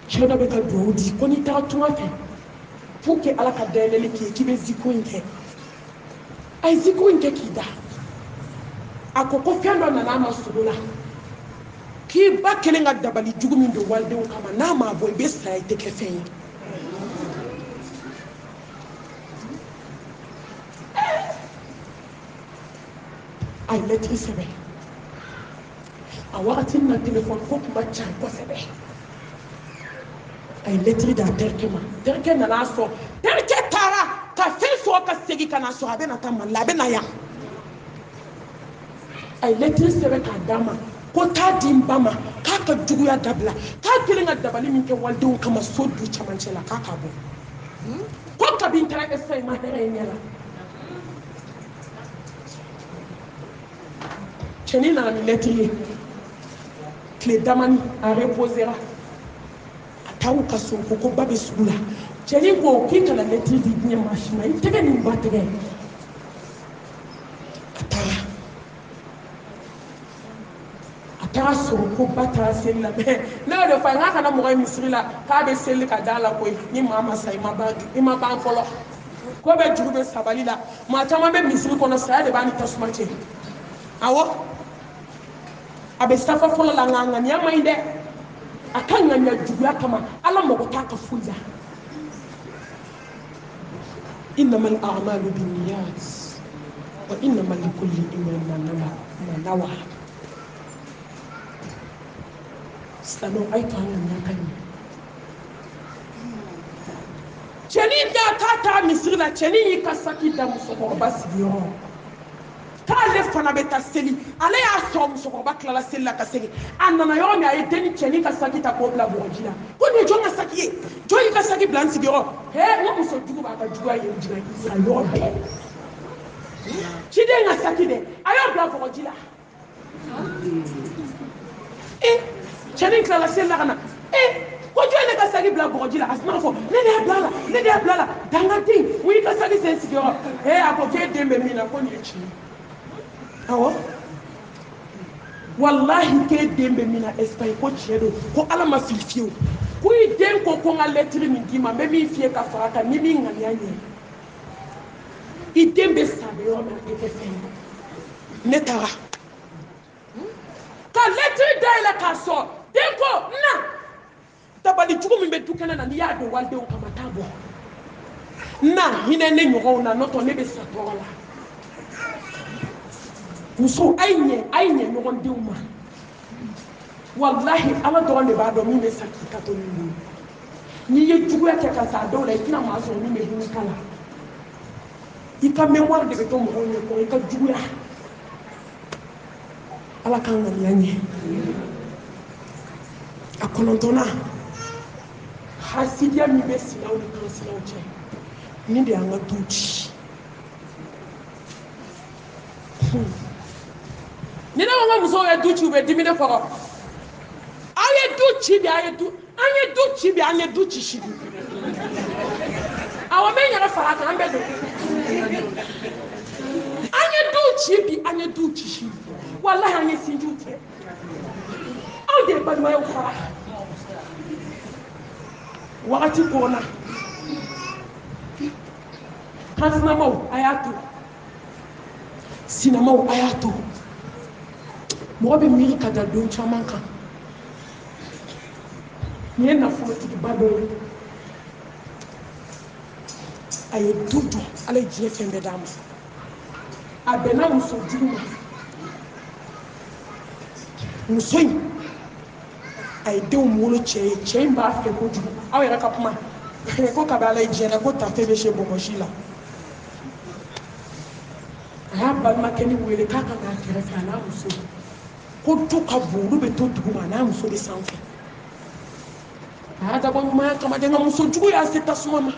cheda be ka do di ko ni ta tuma fe pour que ala ka delele ki be ziko nke ay ziko nke ki da akoko fiando na na masula k'i ba kelen ka dabali jugu min don walidenw kama n'a ma bɔ i bɛ sa i tɛ kɛ fɛn ye a ye lɛtiri sɛbɛn a wagati na telefɔni ko tun ma ca kosɛbɛ a ye lɛtiri d'a terikɛ ma terikɛ nan'a sɔrɔ terikɛ taara ka fɛn sɔrɔ ka segin ka na sɔrɔ a bɛ na taa Mali la a bɛ na yan a ye lɛtiri sɛbɛn k'a d'a ma ko taa di n ba ma k'a ka juguya dabila k'a kelen ka dabali min kɛ walidenw kama so du camancɛ la k'a ka bɔ ko kabi n taara kɛ sisan i ma hɛrɛ ye ɲɛ la cɛnin nana ni lɛtiri ye tile damani a reposera a taara u ka so ko ba bɛ sugu la cɛnin ko k'i kana lɛtiri di diɲɛ maa si ma i tɛgɛ nin ba tɛgɛ a taara sɔrɔ ko ba taara seli la ne y'o de fɔ a ye n k'a kana mɔgɔ ye misiri la k'a bɛ seli ka da la koyi ni maa ma sa i ma ban fɔlɔ ko bɛ juru bɛ sabali la maa caman bɛ misiri kɔnɔ saya de b'a ni tasuma cɛ awɔ a bɛ safa fɔlɔ la nka ŋaniya man ɲi dɛ a ka ŋaniya juguya kama ala mago t'a ka foyi la innamal a'malu binniyat wa innama likulli imrin ma nawa silamɛw a ye to an ŋaniya ka ɲɛ cɛnin da k'a taara misiri la cɛnin y'i ka saki da musokɔrɔba sigiyɔrɔ k'ale fana bɛ taa seli ale y'a sɔrɔ musokɔrɔba tilala seli la ka segin a nana yɔrɔ min a ye denni cɛnin ka saki ta k'o bila bɔgɔji la ko nin ye jɔn ka saki ye jɔn y'i ka saki bila n sigiyɔrɔ n ko muso jugu b'a ka juguya ye jigin a yɔrɔ bɛɛ ciden ka saki dɛ a y'o bila bɔgɔji la cɛnin tilala seli la ka na ko jɔn ne ka saki bila bɔgɔji la a sinna fɔ ne de y'a bila la dangaden o y'i ka saki sen sigiyɔrɔ a ko k'e den bɛ min na ko nin ye tiɲɛ awɔ wallahi k'e den bɛ min na Espagne ko tiɲɛ don ko ala ma fili fiyewu ko i den ko ko n ka lɛtiri min d'i ma n bɛ min f'i ye ka fara a kan ni min ŋaniya ɲɛ i den bɛ sa bɛ yɔrɔ min a tɛ kɛ fɛn ye ne taara ka lɛtiri dayɛlɛ k'a sɔrɔ den ko na dabali jugu min bɛ du kɛnɛ na n'i y'a don walidenw kama taa bɔ na hinɛ ne ɲɔgɔnw na n'o tɛ ne bɛ sa tɔgɔ la muso a ye ɲɛ ɲɔgɔn denw ma wallahi ala dɔrɔn de b'a dɔn min bɛ sa k'i ka to min bolo n'i ye juguya kɛ ka sa a dɔw la i tɛna maa sɔrɔ min bɛ hinɛ ka la i ka mémoire de bɛ to mɔgɔw ɲɛ kɔrɔ i ka juguya ala k'an ŋaniya ɲɛ a kɔnɔntɔnna hasidiya min bɛ silaw ni kansinaw cɛ ni de y'an ka du ci ni ne ko n ka musow ye du ci u bɛ dimi ne kɔrɔ aw ye du ci bi an ye du ci bi an ye du ci sini awɔ n bɛ n yɛrɛ fara a kan an bɛɛ don an ye du ci bi an ye du ci sini walahi an ye sinjiw tigɛ aw de ye balimayaw fara wagati kɔnna kansinamaw a y'a to sinamaw a y'a to mɔgɔ bɛ miiri ka da don caman kan nin ye nafolotigiba dɔ ye a ye du jɔ ala ye diɲɛ fɛn bɛɛ d'a ma a bɛnna muso jugu ma muso in a ye denw wolo cɛ ye cɛ in b'a fɛ kojugu aw yɛrɛ ka kuma ko kabi ala ye diɲɛ na ko tafe bɛ se bɔgɔsi la a y'a balimakɛni wele k'a ka n'a kɛrɛfɛ a n'a muso ko du ka bon olu bɛ to duguma a n'a muso de sanfɛ a y'a dabɔ ɲumanya kama de nka muso jugu y'a se tasuma ma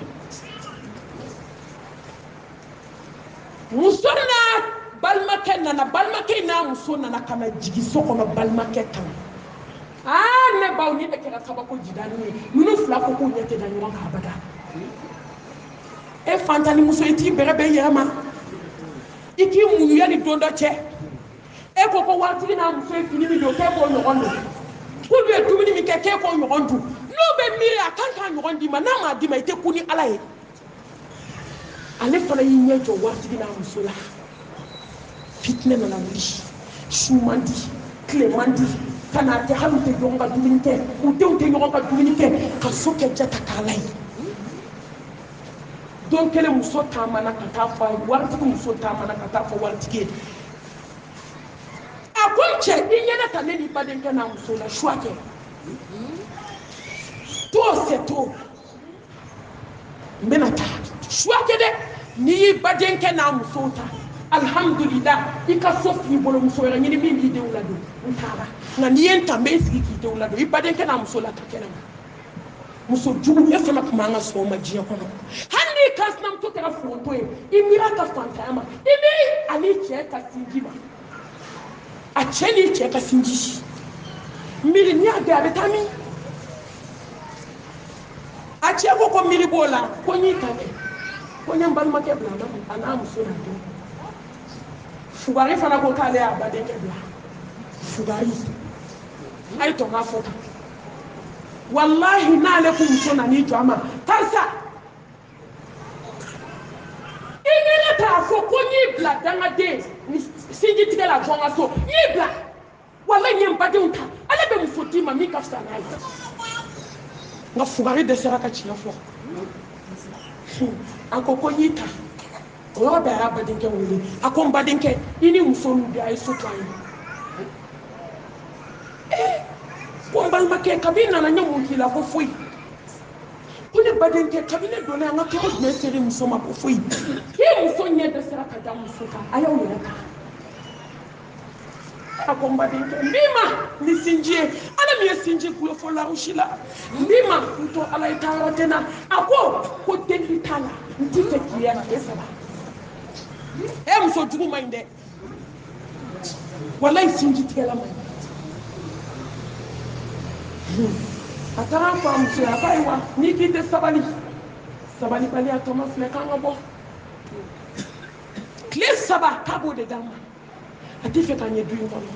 muso n'a balimakɛ nana balimakɛ n'a muso nana ka na jigin so kɔnɔ balimakɛ kan ne baw ni ne kɛra kabako jidani ye ninnu fila ko k'u ɲɛ tɛ da ɲɔgɔn kan abada e fantani muso i t'i bɛrɛ bɛn yɛrɛ ma i k'i muɲu yanni don dɔ cɛ e ko ko waritigi n'a muso ye fini min don k'e k'o ɲɔgɔn don k'olu ye dumuni min kɛ k'e k'o ɲɔgɔn dun n'o bɛ miiri a kan k'a ɲɔgɔn d'i ma n'a m'a d'i ma i tɛ ku ni ala ye ale fana y'i ɲɛ jɔ waritigi n'a muso la fitinɛ nana wuli su man di tile man di kana te halu te jonga dumuni kɛ u denw tɛ ɲɔgɔn ka dumuni kɛ ka so kɛ jata k'a la ye don kelen muso taamana ka taa fɔ waritigi muso taamana ka taa fɔ waritigi ye a ko n cɛ i ɲɛna ka ne ni badenkɛ n'a muso la choix kɛ to c'est to n bɛna taa choix kɛ dɛ n'i y'i badenkɛ n'a muso ta alhamdulillah i ka so f'i bolo muso wɛrɛ ɲini min b'i denw ladon n taara nka n'i ye n ta n bɛ n sigi k'i denw ladon i badenkɛ n'a muso la ta kɛnɛma muso jugu e fana tun b'an ka sɔn o ma diɲɛ kɔnɔ hali n'i ka sinamuso kɛra foronto ye i miiri a ka fantanya ma i miiri ani cɛ ka sinji ma a cɛ ni cɛ ka sinji miiri n'i y'a bɛɛ a bɛ taa min a cɛ ko ko miiri b'o la ko n y'i ta dɛ ko n ye n balimakɛ bila a n'a muso n'a denw fugari fana ko k'ale y'a badenkɛ bila fugari a ye tɔ k'a fɔ tan wallahi n'ale ko muso nan'i jɔ a ma karisa i ɲɛna k'a fɔ ko n y'i bila dangaden sinji tigɛ la bɔ n ka so n y'i bila wallahi n ye n badenw ta ale bɛ muso d'i ma min ka fisa n'a ye nka fugari dɛsɛra ka tiɲɛ fɔ a ko n y'i ta o yɔrɔ bɛɛ a y'a badenkɛ wele a ko n badenkɛ i ni muso n'u bɛ a ye so to a ye ko n balimakɛ kabi nana n ye mun k'i la ko foyi ko ne badenkɛ kabi ne donna an ka tɔgɔ jumɛn seri muso ma ko foyi i muso ɲɛ dɛsɛra ka da muso kan a y'aw yɛrɛ ta a ko n badenkɛ n b'i ma ni sinji ye ala min ye sinji kulo fɔ lawusi la n b'i ma n to ala ye taa yɔrɔ tɛ n na a ko deli t'a la n t'i fɛ k'i ye tile saba muso jugu ma ɲi dɛ walayi sinji tigɛla ma ɲi a taara fɔ a muso ye a ko ayiwa n'i k'i tɛ sabali sabalibaliya tɔmɔ filɛ k'an ka bɔ tile saba k'a b'o de d'a ma a t'i fɛ k'a ɲɛ du in kɔnɔ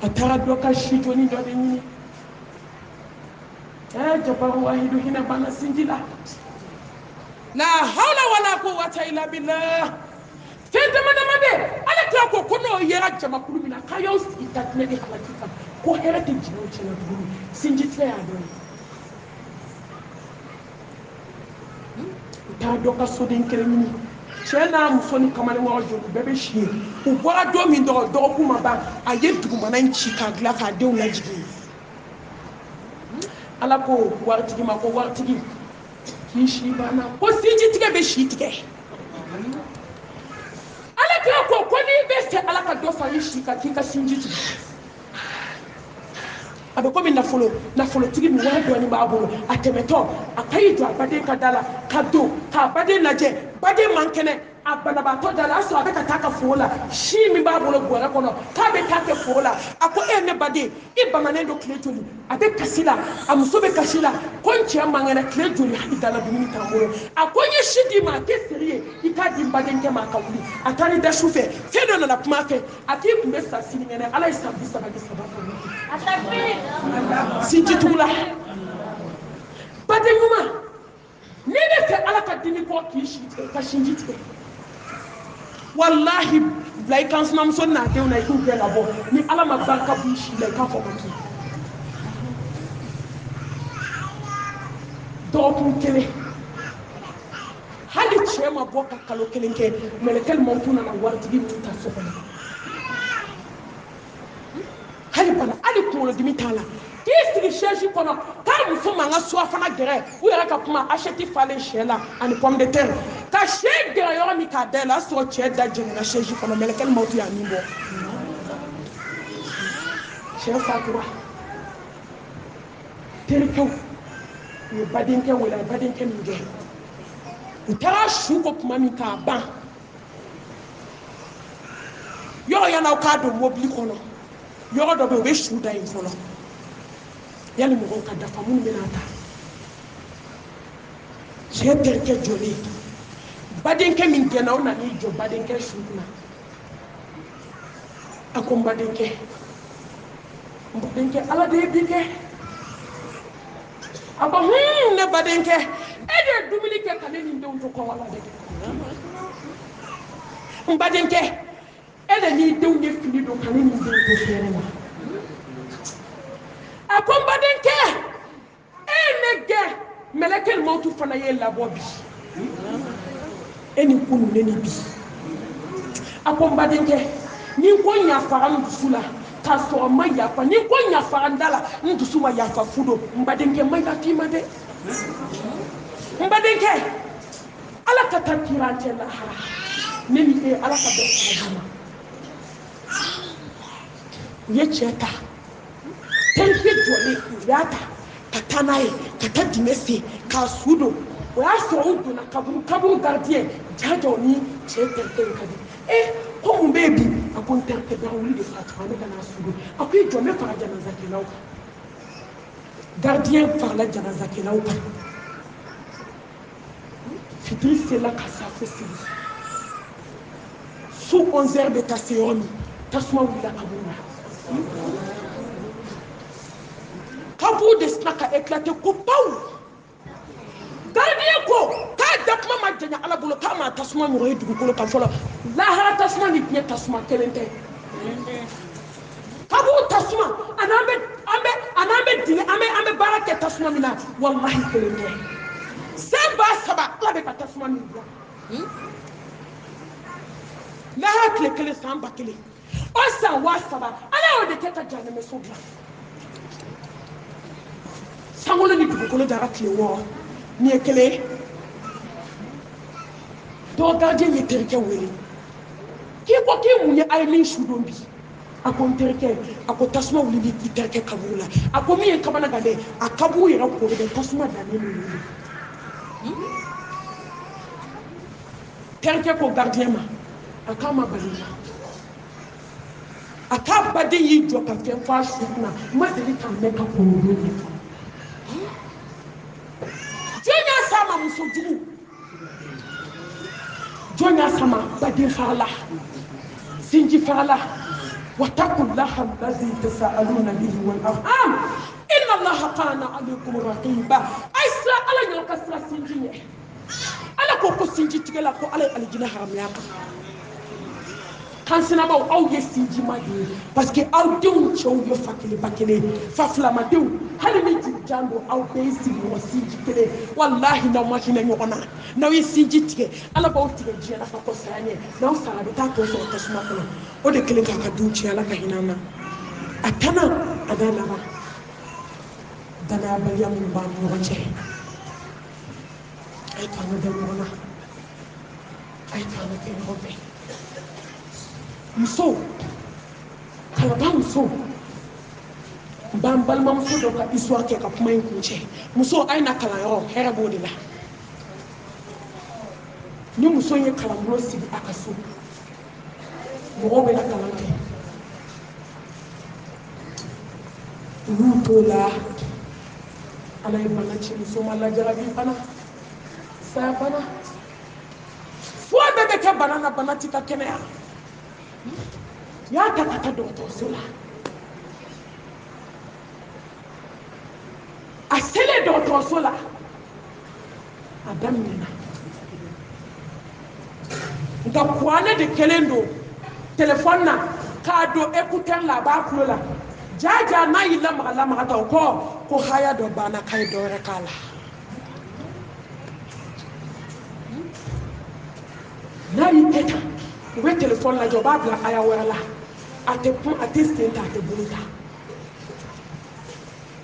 a taara dɔ ka si jɔni dɔ de ɲini jabaru wahidu hinɛ banna sinji la la hawla wala quwwata illa billah fɛn dama dama bɛ ala tila ko n'o yera jamakulu min na k'a y'aw sigi datinɛ de halaki kan ko hɛrɛ tɛ jigin o cɛla tuguni sinji tigɛ y'a dɔn ye u taara dɔ ka soden kelen ɲini cɛ n'a muso ni kamalenkɔrɔ joli bɛɛ bɛ si yen u bɔra don min dɔgɔkun ma ban a ye dugumana in ci k'a dilan k'a denw lajigin ala ko waritigi ma ko waritigi k'i si banna ko sinji tigɛ bɛ si tigɛ ala kira ko n'i bɛ fɛ ala ka dɔ fara i si kan k'i ka sinji tigɛ a bɛ komi nafolotigi min wari dɔɔni b'a bolo a tɛmɛtɔ a ka y'i jɔ a baden ka da la ka don k'a baden lajɛ baden man kɛnɛ a banabaatɔ da la a sɔrɔ a bɛ ka taa ka foro la si min b'a bolo bɔrɛ kɔnɔ k'a bɛ taa kɛ foro la a ko ne baden i bamanen don tile joli a bɛ kasi la a muso bɛ kasi la ko n cɛ man kɛnɛ tile joli hali dala dumuni t'an bolo a ko n ye si d'i ma a tɛ seri ye i k'a di n badenkɛ ma a ka wuli a taa ni da su fɛ fɛn dɔ nana kuma fɛ a k'i kun bɛ sa sini kɛnɛ ala ye san 37 kɛ sinji tugu la baden ɲuman n'i bɛ fɛ ala ka dimi kɔ k'i si tigɛ ka sinji tigɛ wallahi bila i kan sinamuso n'a denw na i k'u bɛɛ labɔ ni ala ma barika b'i si la i k'a fɔ ko k'i dɔgɔkun kelen hali cɛ ma bɔ ka kalo kelen kɛ mɛlɛkɛli mɔmutu nana waritigi min ta so kɔnɔ hali bana hali kunkolodimi t'a la k'i sigi sɛsi kɔnɔ k'a muso man ka surafana gɛrɛ u yɛrɛ ka kuma acheti falen sɛ la ani pomme de terre ka sɛ gɛrɛ yɔrɔ min k'a da yɛlɛ a sɔrɔ cɛ da jɛngɛnna sɛsi kɔnɔ mɛlɛkɛli mɔmutu y'a min bɔ sɛ fatura terikɛw u ye badenkɛ wele a ye badenkɛ min gɛn u taara su ko kuma min k'a ban yɔrɔ yann'aw k'a don mobili kɔnɔ yɔrɔ dɔ bɛ yen u bɛ su da yen fɔlɔ yali mɔgɔw ka dafa minnu bɛna ta cɛ terikɛ jɔlen badenkɛ min gɛnna o nan'i jɔ badenkɛ su kunna a ko n badenkɛ ala de ye bi kɛ a ko ne badenkɛ e de ye dumuni kɛ ka ne ni denw to kɔngɔ la dɛ n badenkɛ ele ni denw ye fili don k'ale ni denw to fɛrɛ la a ko n badenkɛ ne gɛn mɛlɛkɛl mawtu fana ye labɔ bi e ni kunu ne ni bi a ko n badenkɛ ni ko ɲafara n dusu la k'a sɔrɔ n ma yafa ni ko ɲafara n da la n dusu ma yafa fu don n badenkɛ n ma yafa i ma dɛ n badenkɛ ala ka taa kira cɛ lahara ne ni e ala ka bɛn fara ma u ye cɛ ta terikɛ jɔlen u y'a ta ka taa n'a ye ka taa dingɛ sen k'a su don o y'a sɔrɔ u donna kaburu gardien jajaw ni cɛ terikɛ de ka di ko mun bɛ yen bi a ko n terikɛ bɛ wuli de fatura ne ka n'a su don a ko i jɔ n bɛ fara janazakɛlaw kan gardien farala janazakɛlaw kan fitiri sela ka se fo seli su 11h bɛ taa se yɔrɔ min tasuma wulila kaburu la kaburu de sina ka éclater ko pawu gardien ko k'a da kuma ma janya ala bolo k'a ma tasuma ɲɔgɔn ye dugukolo kan fɔlɔ lahara tasuma ni diɲɛ tasuma kelen tɛ kaburu tasuma an'an bɛ dingɛ an bɛ baara kɛ tasuma min na walahi kelen tɛ san ba saba ala bɛ ka tasuma min dilan lahara tile kelen san ba kelen o san wa saba ala y'o de kɛ ka jahanɛmɛso dilan sankolo ni dugukolo dara tile 6 ni ye kelen dɔw gardien ye terikɛ wele k'i ko k'i mun ye a ye min su don bi a ko n terikɛ a ko tasuma wulili i terikɛ kaburu la a ko min ye kabana kan dɛ a kaburu yɛrɛ kori dɛ tasuma dannen don wuli terikɛ ko gardien ma a k'a ma bali la a k'a baden y'i jɔ ka fɛn fɔ a su kunna ma deli ka mɛn ka kɔnɔdon ye jɔn y'a s'a ma muso jugu jɔn y'a s'a ma baden farala sinji farala واتقوا الله الذي تساءلون به والارحام ان الله كان عليكم رقيبا ايسا على يلقى سنجي على كوكو سنجي تيلا كو على الجنه حرام يا kan sina baw aw ye sinji ma de parce que aw denw cɛw ye fakele bakele fa filama denw hali ni ju jando aw bɛɛ ye sigi ɲɔgɔn sinji kelen wallahi n'aw ma hinɛ ɲɔgɔn na n'aw ye sinji tigɛ ala b'aw tigɛ diɲɛ na ka kɔsaya ɲɛ n'aw sara bɛ taa tɔ sɔrɔ tasuma kɔnɔ o de kelen k'a ka du tiɲɛ ala ka hinɛ an na a tana a n'a laban danayabaliya minnu b'an ni ɲɔgɔn cɛ a ye to an ka da ɲɔgɔn na a ye to an ka kɛ ɲɔgɔn fɛ muso kalaba muso b'an balimamuso dɔ ka histoire kɛ ka kuma in kun cɛ muso a ye na kalanyɔrɔ hɛrɛ b'o de la ni muso ye kalanbolo sigi a ka so mɔgɔw bɛ na kalan kɛ olu t'o la ala ye bana ci muso ma lajarabi bana saya bana fo bɛɛ bɛ kɛ bana na bana ti ka kɛnɛya y'a ta ka taa dɔgɔtɔrɔso la a selen dɔgɔtɔrɔso la a daminɛna nka kuranɛ de kɛlen don telefɔni na k'a don écouteur la a b'a tulo la jaja n'a y'i lamaga ta o kɔ ko haya dɔ banna k'a ye dɔ wɛrɛ k'a la n'a y'i kɛ tan u bɛ telefɔni lajɛ u b'a bila haya wɛrɛ la a tɛ kun a tɛ sen ta a tɛ bolo ta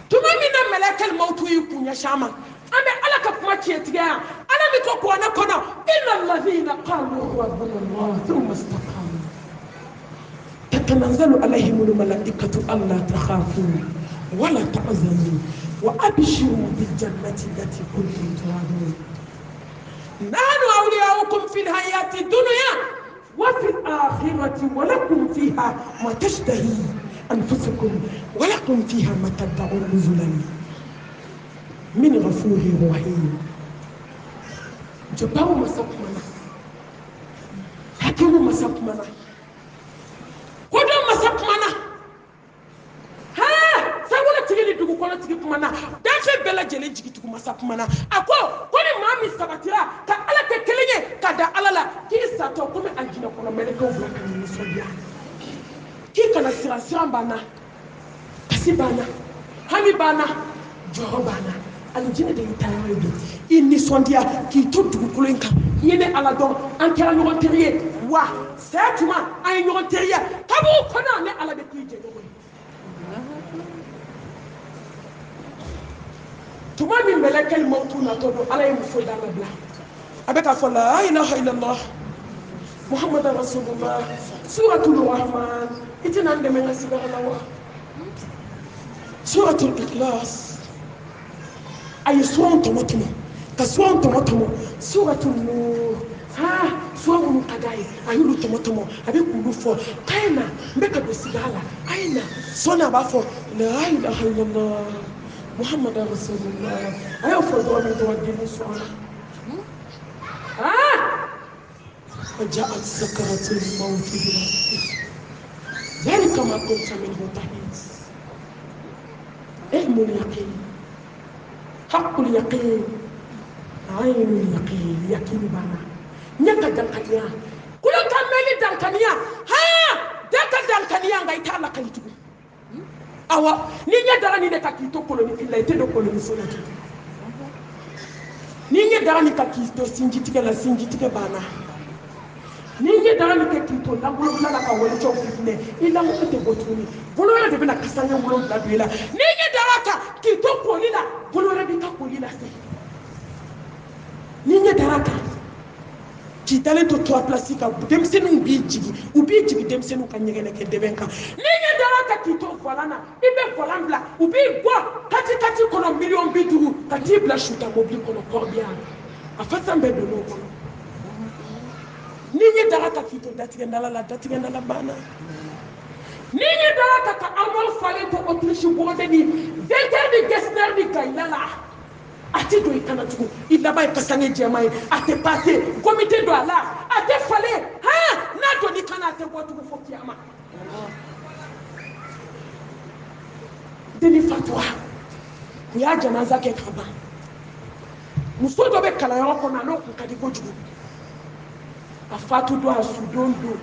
tuma min na mɛlɛkɛl mawtu y'i kun ɲɛsin a ma an bɛ ala ka kuma tiɲɛ tigɛ yan ala bɛ ko kuranɛ kɔnɔ inna alladhina qalu rabbuna allah thumma istaqamu tatanazzalu alayhim almalaikatu alla takhafu wala tahzanu wa abshiru bil jannati allati kuntum tu'adun nahnu awliyaukum fil hayati dunya wa fil akhirati wa lakum fiha ma tashtahi أنفسكم ولكم فيها ما تدعون نزلا من غفور رحيم جباو مسكمنا حكيم مسكمنا كودو مسكمنا ها سولا تيجي دوغو كولا تيجي كمنا دافع بلا جيلي جيجي دوغو مسكمنا اكو كوني مامي سباتيرا كا على تكليني kada alala ki sato comme aljina kono meleko bla kan ni sodia ki kana sira bana kasi bana hami bana joro bana aljina de tayo de inni sondia ki to dugukolo nka yene ala don an kera ñogon teriye wa setuma ay ñogon teriya kabu kono ne ala be ki je ñogon tuma min melekal mautu na todo ala yemu fo dama bla abeka fo la ilaha illallah muhammad rasulullah suratul rahman itina ndeme ngasigara lawa suratul ikhlas ay suwan tomotomo ka suwan tomotomo suratul nur ha suwan kadai ayulu tomotomo abe kulu fo kaina mbeka do sigala aina sona ba fo la ilaha illallah محمد رسول الله أيوة فضل توديني سؤال وجاءت سكرة الموت بالحق ذلك ما كنت منه تحيز علم اليقين حق اليقين عين اليقين يقين بنا نيكا دانكانيا كل كامل دانكانيا دكا دانكانيا غايتا لا كايتو awa ni nya dara ni ka kito koloni filla ite do koloni sona ki ni nya dara ni ka kito sinjitike la sinjitike bana ni nya dara ni ka kito la bulu la ka wali cho fitne ila mo te botuni bulu la de bina kasanya wulo la duela ni nya dara ka kito kolila bulu la bi ka kolila se ni nya dara ka ki dale to to place ka demsenu bi jigi demsenu ka nyegene ke debenka ni nya dara ka kito falana ibe falambla ubi gwa kati kono million biduru kati bla shuta mobile kono corbia afata mbe do no kono ni nya dara ka kito datigenda la bana ni nya dara ka amal fale to autriche bode ni dete di gesner di kailala ati do ikana tugu illa bay kasange jemay ate passé comité do ala ate fale na do ni kana ate botu fo kiyama deni fatwa ya janaza ke kaba muso do be kala yo ko na no ko kadi ko jugu afatu do asudondo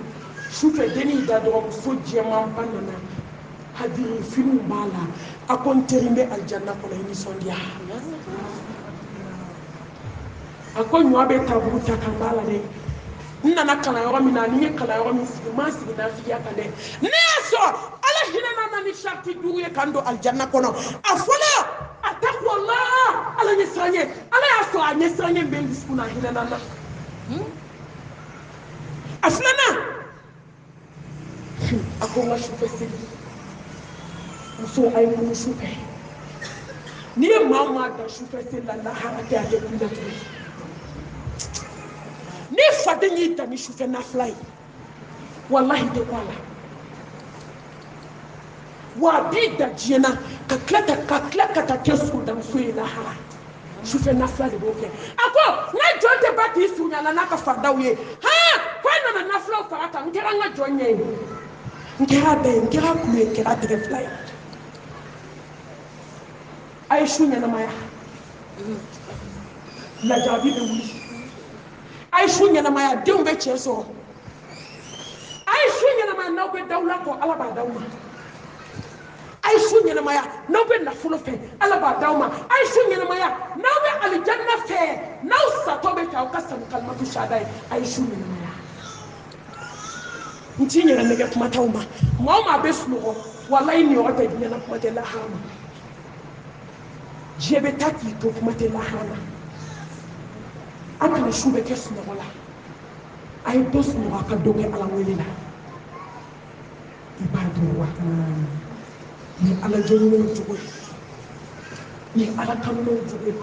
shufe deni da do muso jema banana hadiri finu bala akon terime aljanna ko ni sondia akon nyo be tabu ta kambala de nana kala yo mi na ni kala yo mi ma sigi na fiya kale ne so ala hinana na ni sharti duye kando aljanna kono afola ataqwallah ala ni sanye ala ya so anye sanye be diskuna hinana na aflana akon wa shufe sigi so ay mu shufe ni mama da shufe sella la harata ya kula tu ni fadeni da ni shufe na fly wallahi de kwala wa bida jena ka klaka ta kesu da so ila ha shufe na fly de boke ako na jonte bati sunya na ka fadawe kwa na fly farata ngera nga jonye ngera kuye ngera de fly ay shunya na maya la jabi be wuli ay shunya na maya de be cheso ay shunya na maya na be dawla ko ala ba dawma ay shunya na maya na be na fulo fe ala ba dawma ay shunya na maya na be aljanna fe na sato be ta ka san kalmatu shadai ay shunya na maya ntinya na nege kuma tawma mama be sulo wallahi ni wata dinya na kuma te la hama jebe taki to kuma te lahana akana shube kesu na wala ay dos no aka doge ala welila ibadu rahman ni ala jonno jugo ni ala kamno jugo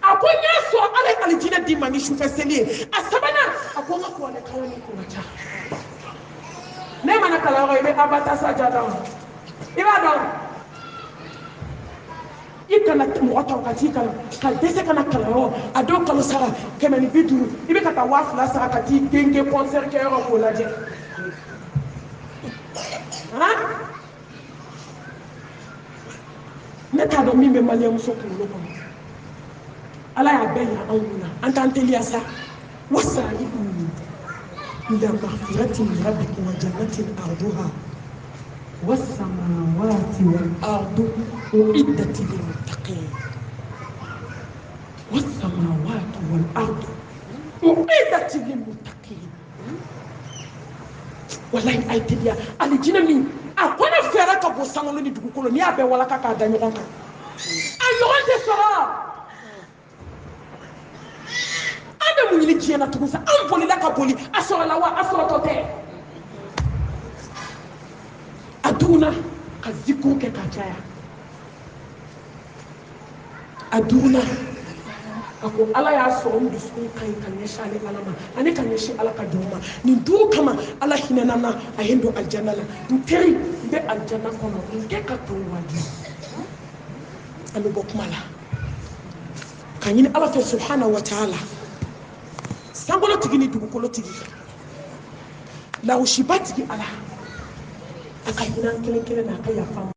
akonya so ala aljina di mani shufe seli asabana akonga ko ne kawani ko mata ne mana kala ko ibe abata sajada ibadu ikana muwata wakati ka dese kana kalaro ado kalo sara kemeni biduru ibe kata wafla sara kati genge concert ke ro ko laje neta do mimbe mali muso ko lo ko ala y'a bɛɛ yira anw kunna an t'an teliya sa wasari'u ila maghfiratin min rabbikum wa jannatin arduha was-samawati wal-ardu u'iddat lil-muttaqin was-samawati wal-ardu u'iddat lil-muttaqin wallahi ay teliya alijina min a ko ne fɛɛrɛ ka bɔ sangolo ni dugukolo n'i y'a bɛɛ walaka k'a da ɲɔgɔn kan a ɲɔgɔn tɛ sɔrɔ an bɛ mun ɲini diɲɛ na tugun sa an bolila ka boli a sɔrɔla wa a sɔrɔtɔ tɛ a duguna ka zikuru kɛ ka caya a duguna a ko ala y'a sɔrɔ n dusukun ka ɲi ka ɲɛsin ale ala ma ani ka ɲɛsin ala ka jɔn ma nin duuru kama ala hinɛna na a ye n don aljanna la n teri n bɛ aljanna kɔnɔ n kɛ ka to wadi an bɛ bɔ kuma la ka ɲini ala fɛ subhanahu wa ta'ala sankolo tigi ni dugukolo tigi lawusiba tigi ala a ka hinɛ kelen kelen na a ka yafa